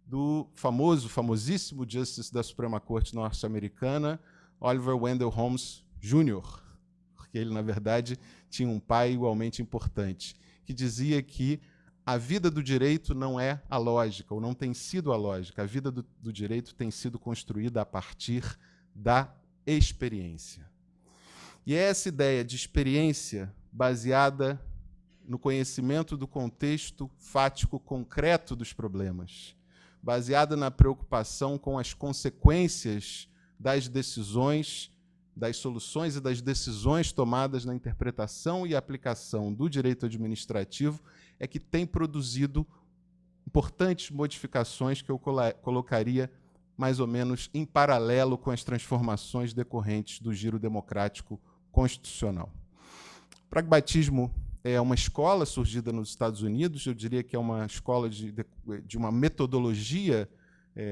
Speaker 7: do famosíssimo Justice da Suprema Corte norte-americana, Oliver Wendell Holmes Jr., porque ele, na verdade, tinha um pai igualmente importante, que dizia que a vida do direito não é a lógica, ou não tem sido a lógica. A vida do direito tem sido construída a partir da experiência. E é essa ideia de experiência baseada no conhecimento do contexto fático concreto dos problemas, baseada na preocupação com as consequências das decisões, das soluções e das decisões tomadas na interpretação e aplicação do direito administrativo, é que tem produzido importantes modificações que eu colocaria mais ou menos em paralelo com as transformações decorrentes do giro democrático constitucional. O pragmatismo é uma escola surgida nos Estados Unidos, eu diria que é uma escola de uma metodologia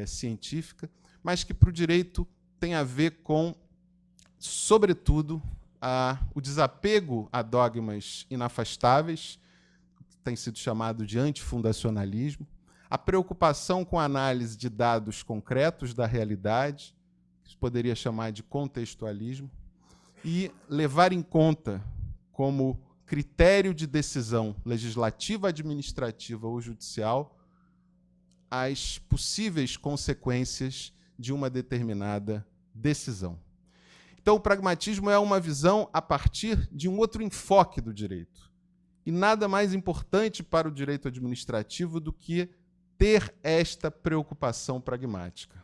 Speaker 7: científica, mas que, para o direito, tem a ver com, sobretudo, o desapego a dogmas inafastáveis, que tem sido chamado de antifundacionalismo, a preocupação com a análise de dados concretos da realidade, que se poderia chamar de contextualismo, e levar em conta como critério de decisão legislativa, administrativa ou judicial as possíveis consequências de uma determinada decisão. Então, o pragmatismo é uma visão a partir de um outro enfoque do direito. E nada mais importante para o direito administrativo do que ter esta preocupação pragmática.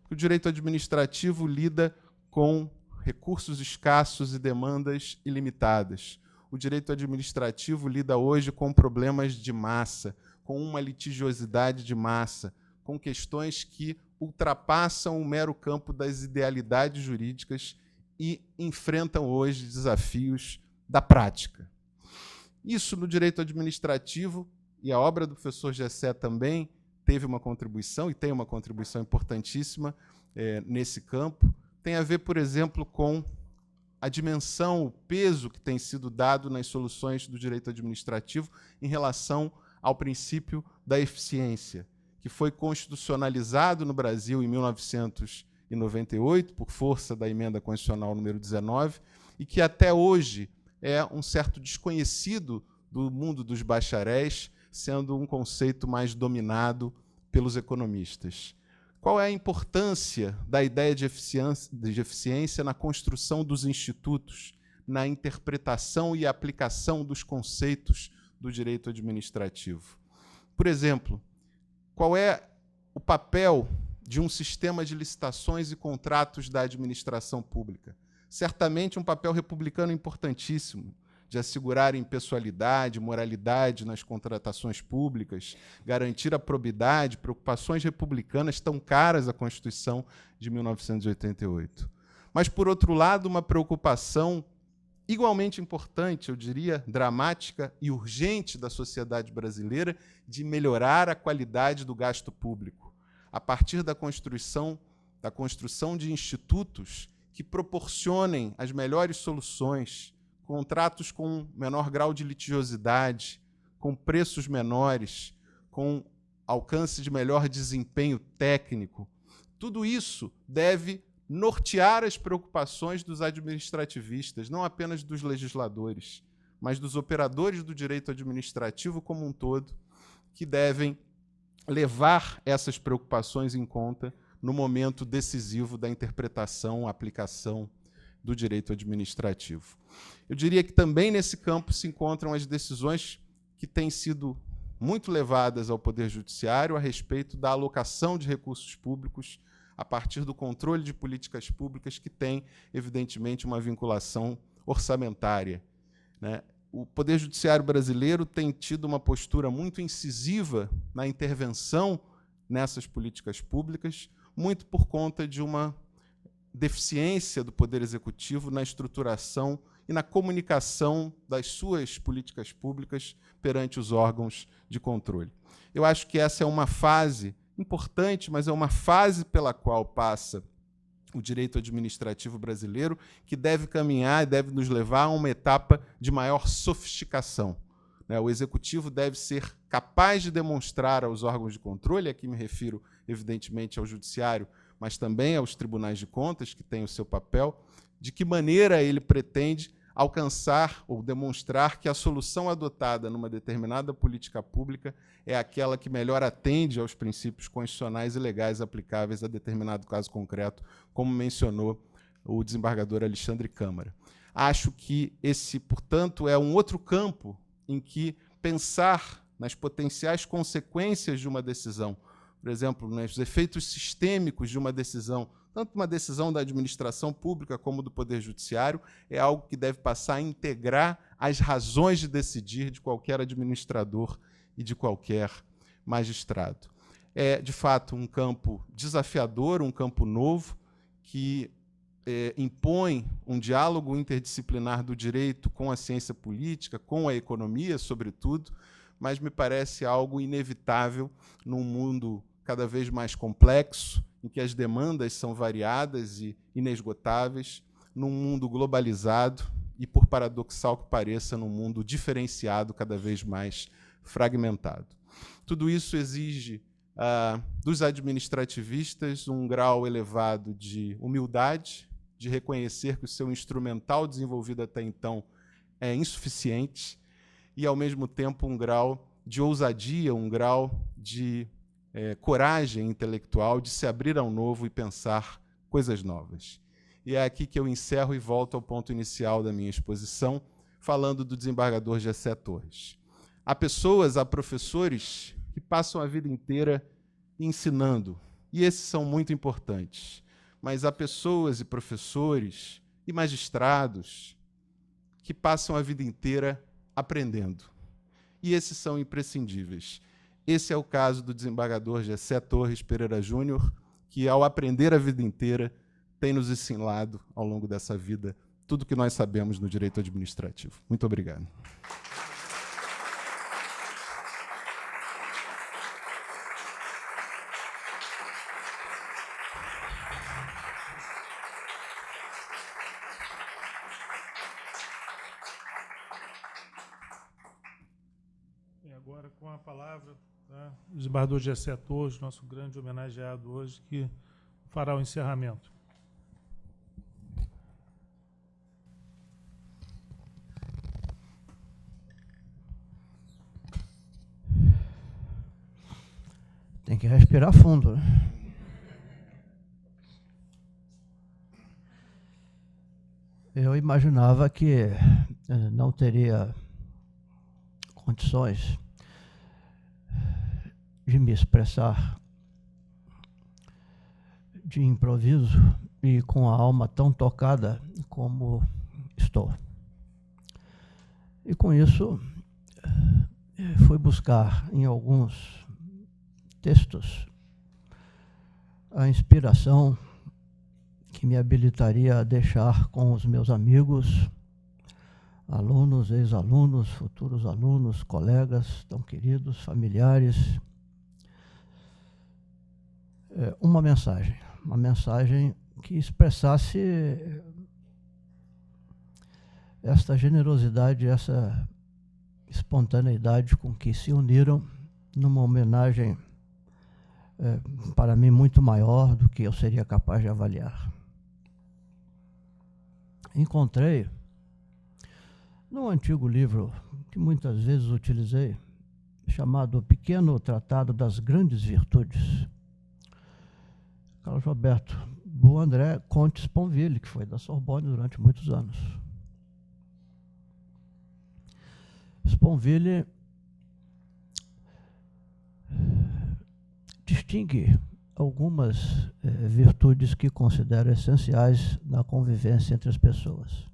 Speaker 7: Porque o direito administrativo lida com recursos escassos e demandas ilimitadas. o direito administrativo lida hoje com problemas de massa, com uma litigiosidade de massa, com questões que ultrapassam o mero campo das idealidades jurídicas e enfrentam hoje desafios da prática. Isso no direito administrativo, e a obra do professor Gessé também teve uma contribuição, e tem uma contribuição importantíssima nesse campo, tem a ver, por exemplo, com a dimensão, o peso que tem sido dado nas soluções do direito administrativo em relação ao princípio da eficiência, que foi constitucionalizado no Brasil em 1998, por força da emenda constitucional número 19, e que até hoje é um certo desconhecido do mundo dos bacharéis, sendo um conceito mais dominado pelos economistas. Qual é a importância da ideia de eficiência na construção dos institutos, na interpretação e aplicação dos conceitos do direito administrativo? Por exemplo, qual é o papel de um sistema de licitações e contratos da administração pública? Certamente um papel republicano importantíssimo, de assegurar impessoalidade, moralidade nas contratações públicas, garantir a probidade, preocupações republicanas tão caras à Constituição de 1988. Mas, por outro lado, uma preocupação igualmente importante, eu diria, dramática e urgente da sociedade brasileira, de melhorar a qualidade do gasto público, a partir da construção de institutos que proporcionem as melhores soluções, contratos com menor grau de litigiosidade, com preços menores, com alcance de melhor desempenho técnico. Tudo isso deve nortear as preocupações dos administrativistas, não apenas dos legisladores, mas dos operadores do direito administrativo como um todo, que devem levar essas preocupações em conta no momento decisivo da interpretação, aplicação do direito administrativo. Eu diria que também nesse campo se encontram as decisões que têm sido muito levadas ao Poder Judiciário a respeito da alocação de recursos públicos a partir do controle de políticas públicas que tem, evidentemente, uma vinculação orçamentária, né? O Poder Judiciário brasileiro tem tido uma postura muito incisiva na intervenção nessas políticas públicas, muito por conta de uma deficiência do Poder Executivo na estruturação e na comunicação das suas políticas públicas perante os órgãos de controle. Eu acho que essa é uma fase importante, mas é uma fase pela qual passa o direito administrativo brasileiro, que deve caminhar e deve nos levar a uma etapa de maior sofisticação. O Executivo deve ser capaz de demonstrar aos órgãos de controle, aqui me refiro, evidentemente, ao Judiciário, mas também aos tribunais de contas, que têm o seu papel, de que maneira ele pretende alcançar ou demonstrar que a solução adotada numa determinada política pública é aquela que melhor atende aos princípios constitucionais e legais aplicáveis a determinado caso concreto, como mencionou o desembargador Alexandre Câmara. Acho que esse, portanto, é um outro campo em que pensar nas potenciais consequências de uma decisão, por exemplo, nos efeitos sistêmicos de uma decisão, tanto uma decisão da administração pública como do Poder Judiciário, é algo que deve passar a integrar as razões de decidir de qualquer administrador e de qualquer magistrado. É, de fato, um campo desafiador, um campo novo, que impõe um diálogo interdisciplinar do direito com a ciência política, com a economia, sobretudo, mas me parece algo inevitável num mundo cada vez mais complexo, em que as demandas são variadas e inesgotáveis, num mundo globalizado e, por paradoxal que pareça, num mundo diferenciado, cada vez mais fragmentado. Tudo isso exige dos administrativistas um grau elevado de humildade, de reconhecer que o seu instrumental desenvolvido até então é insuficiente e, ao mesmo tempo, um grau de ousadia, um grau de coragem intelectual de se abrir ao novo e pensar coisas novas. E é aqui que eu encerro e volto ao ponto inicial da minha exposição, falando do desembargador Gessé Torres. Há pessoas, há professores que passam a vida inteira ensinando, e esses são muito importantes, mas há pessoas e professores e magistrados que passam a vida inteira aprendendo. E esses são imprescindíveis. Esse é o caso do desembargador Gessé Torres Pereira Júnior, que, ao aprender a vida inteira, tem nos ensinado, ao longo dessa vida, tudo que nós sabemos no direito administrativo. Muito obrigado.
Speaker 6: E agora, com a palavra, tá, o desembargador Gessé Torres, nosso grande homenageado hoje, que fará o encerramento.
Speaker 8: Tem que respirar fundo, né? Eu imaginava que não teria condições de me expressar de improviso e com a alma tão tocada como estou. E com isso, fui buscar em alguns textos a inspiração que me habilitaria a deixar com os meus amigos, alunos, ex-alunos, futuros alunos, colegas tão queridos, familiares, uma mensagem que expressasse esta generosidade, essa espontaneidade com que se uniram numa homenagem para mim muito maior do que eu seria capaz de avaliar. Encontrei num antigo livro que muitas vezes utilizei, chamado Pequeno Tratado das Grandes Virtudes, Carlos Roberto do André Comte Sponville, que foi da Sorbonne durante muitos anos. Sponville distingue algumas virtudes que considero essenciais na convivência entre as pessoas.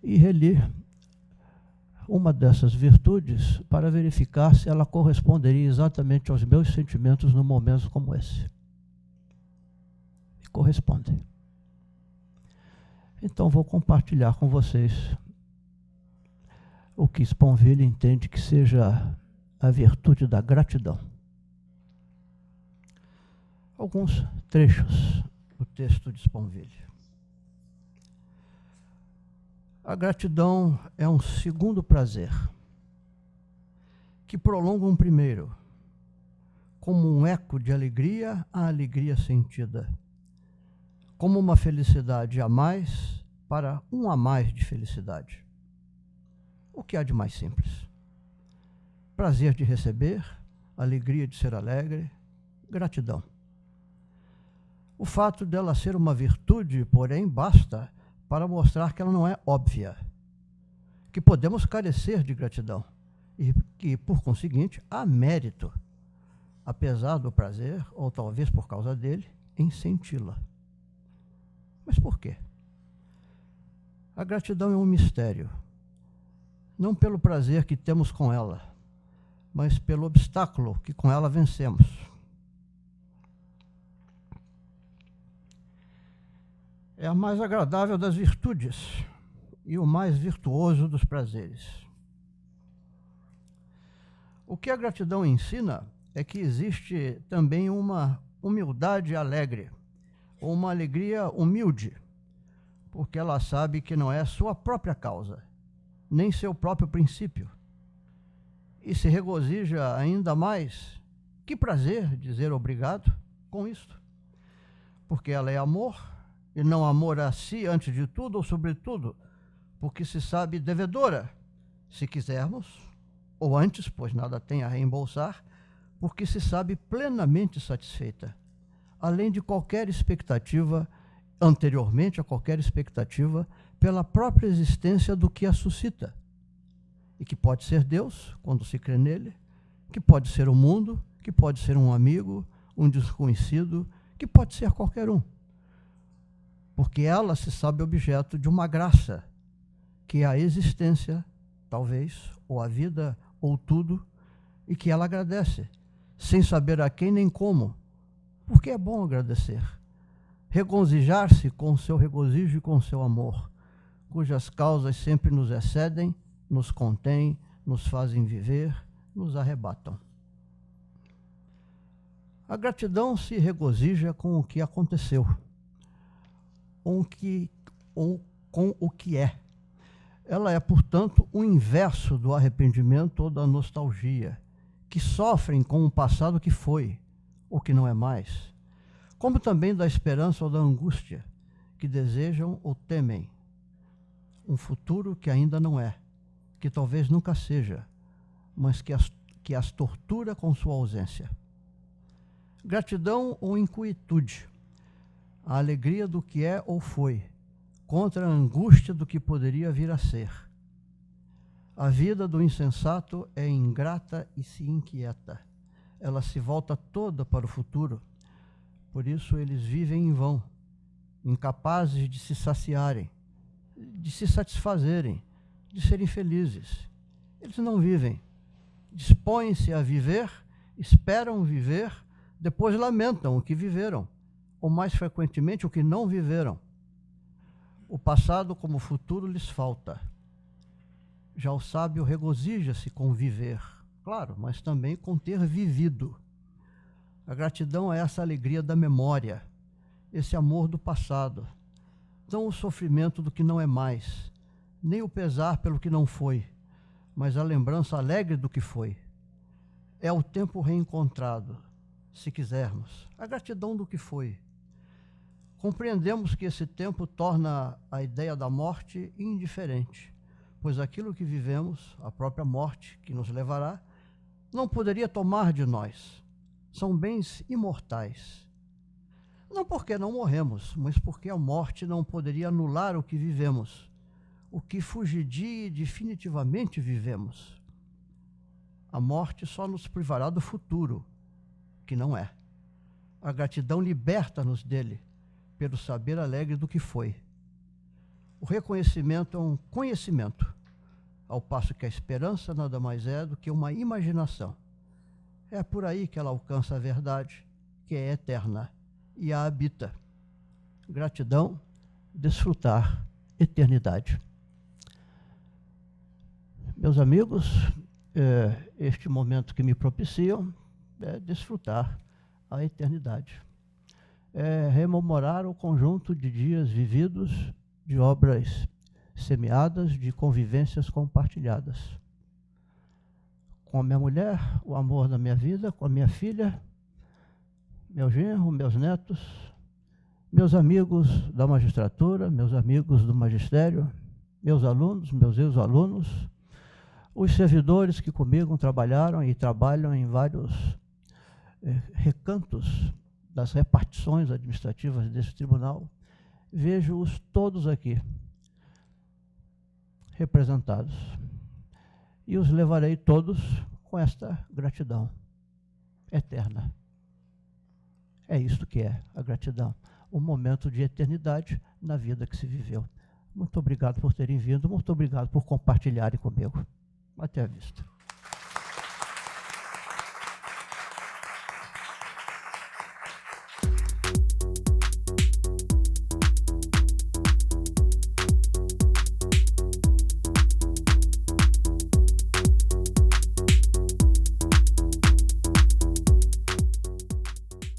Speaker 8: E reli uma dessas virtudes para verificar se ela corresponderia exatamente aos meus sentimentos num momento como esse. E corresponde. Então vou compartilhar com vocês o que Sponville entende que seja a virtude da gratidão. Alguns trechos do texto de Sponville. A gratidão é um segundo prazer, que prolonga um primeiro, como um eco de alegria à alegria sentida, como uma felicidade a mais para um a mais de felicidade. O que há de mais simples? Prazer de receber, alegria de ser alegre, gratidão. O fato dela ser uma virtude, porém, basta para mostrar que ela não é óbvia, que podemos carecer de gratidão e que, por conseguinte, há mérito, apesar do prazer, ou talvez por causa dele, em senti-la. Mas por quê? A gratidão é um mistério, não pelo prazer que temos com ela, mas pelo obstáculo que com ela vencemos. É a mais agradável das virtudes e o mais virtuoso dos prazeres. O que a gratidão ensina é que existe também uma humildade alegre, ou uma alegria humilde, porque ela sabe que não é sua própria causa, nem seu próprio princípio, e se regozija ainda mais. Que prazer dizer obrigado com isto, porque ela é amor, e não amor a si antes de tudo ou sobretudo, porque se sabe devedora, se quisermos, ou antes, pois nada tem a reembolsar, porque se sabe plenamente satisfeita, além de qualquer expectativa, anteriormente a qualquer expectativa, pela própria existência do que a suscita, e que pode ser Deus, quando se crê nele, que pode ser o mundo, que pode ser um amigo, um desconhecido, que pode ser qualquer um. porque ela se sabe objeto de uma graça, que é a existência, talvez, ou a vida, ou tudo, e que ela agradece, sem saber a quem nem como, porque é bom agradecer. Regozijar-se com o seu regozijo e com o seu amor, cujas causas sempre nos excedem, nos contêm, nos fazem viver, nos arrebatam. A gratidão se regozija com o que aconteceu, com o que é. Ela é, portanto, o inverso do arrependimento ou da nostalgia, que sofrem com o passado que foi, ou que não é mais, como também da esperança ou da angústia, que desejam ou temem um futuro que ainda não é, que talvez nunca seja, mas que as tortura com sua ausência. Gratidão ou inquietude, a alegria do que é ou foi, contra a angústia do que poderia vir a ser. A vida do insensato é ingrata e se inquieta. Ela se volta toda para o futuro. Por isso eles vivem em vão, incapazes de se saciarem, de se satisfazerem, de serem felizes. Eles não vivem. Dispõem-se a viver, esperam viver, depois lamentam o que viveram, ou mais frequentemente o que não viveram. O passado como o futuro lhes falta. Já o sábio regozija-se com viver, claro, mas também com ter vivido. A gratidão é essa alegria da memória, esse amor do passado, não o sofrimento do que não é mais, nem o pesar pelo que não foi, mas a lembrança alegre do que foi. É o tempo reencontrado, se quisermos, a gratidão do que foi. Compreendemos que esse tempo torna a ideia da morte indiferente, pois aquilo que vivemos, a própria morte que nos levará, não poderia tomar de nós. São bens imortais. Não porque não morremos, mas porque a morte não poderia anular o que vivemos, o que fugidia e definitivamente vivemos. A morte só nos privará do futuro, que não é. A gratidão liberta-nos dele, pelo saber alegre do que foi. O reconhecimento é um conhecimento, ao passo que a esperança nada mais é do que uma imaginação. É por aí que ela alcança a verdade, que é eterna, e a habita. Gratidão, desfrutar, eternidade. Meus amigos, este momento que me propiciam é desfrutar a eternidade. É rememorar o conjunto de dias vividos, de obras semeadas, de convivências compartilhadas. Com a minha mulher, o amor da minha vida, com a minha filha, meu genro, meus netos, meus amigos da magistratura, meus amigos do magistério, meus alunos, meus ex-alunos, os servidores que comigo trabalharam e trabalham em vários recantos das repartições administrativas desse tribunal, vejo-os todos aqui representados. E os levarei todos com esta gratidão eterna. É isto que é a gratidão, um momento de eternidade na vida que se viveu. Muito obrigado por terem vindo, muito obrigado por compartilharem comigo. Até a vista.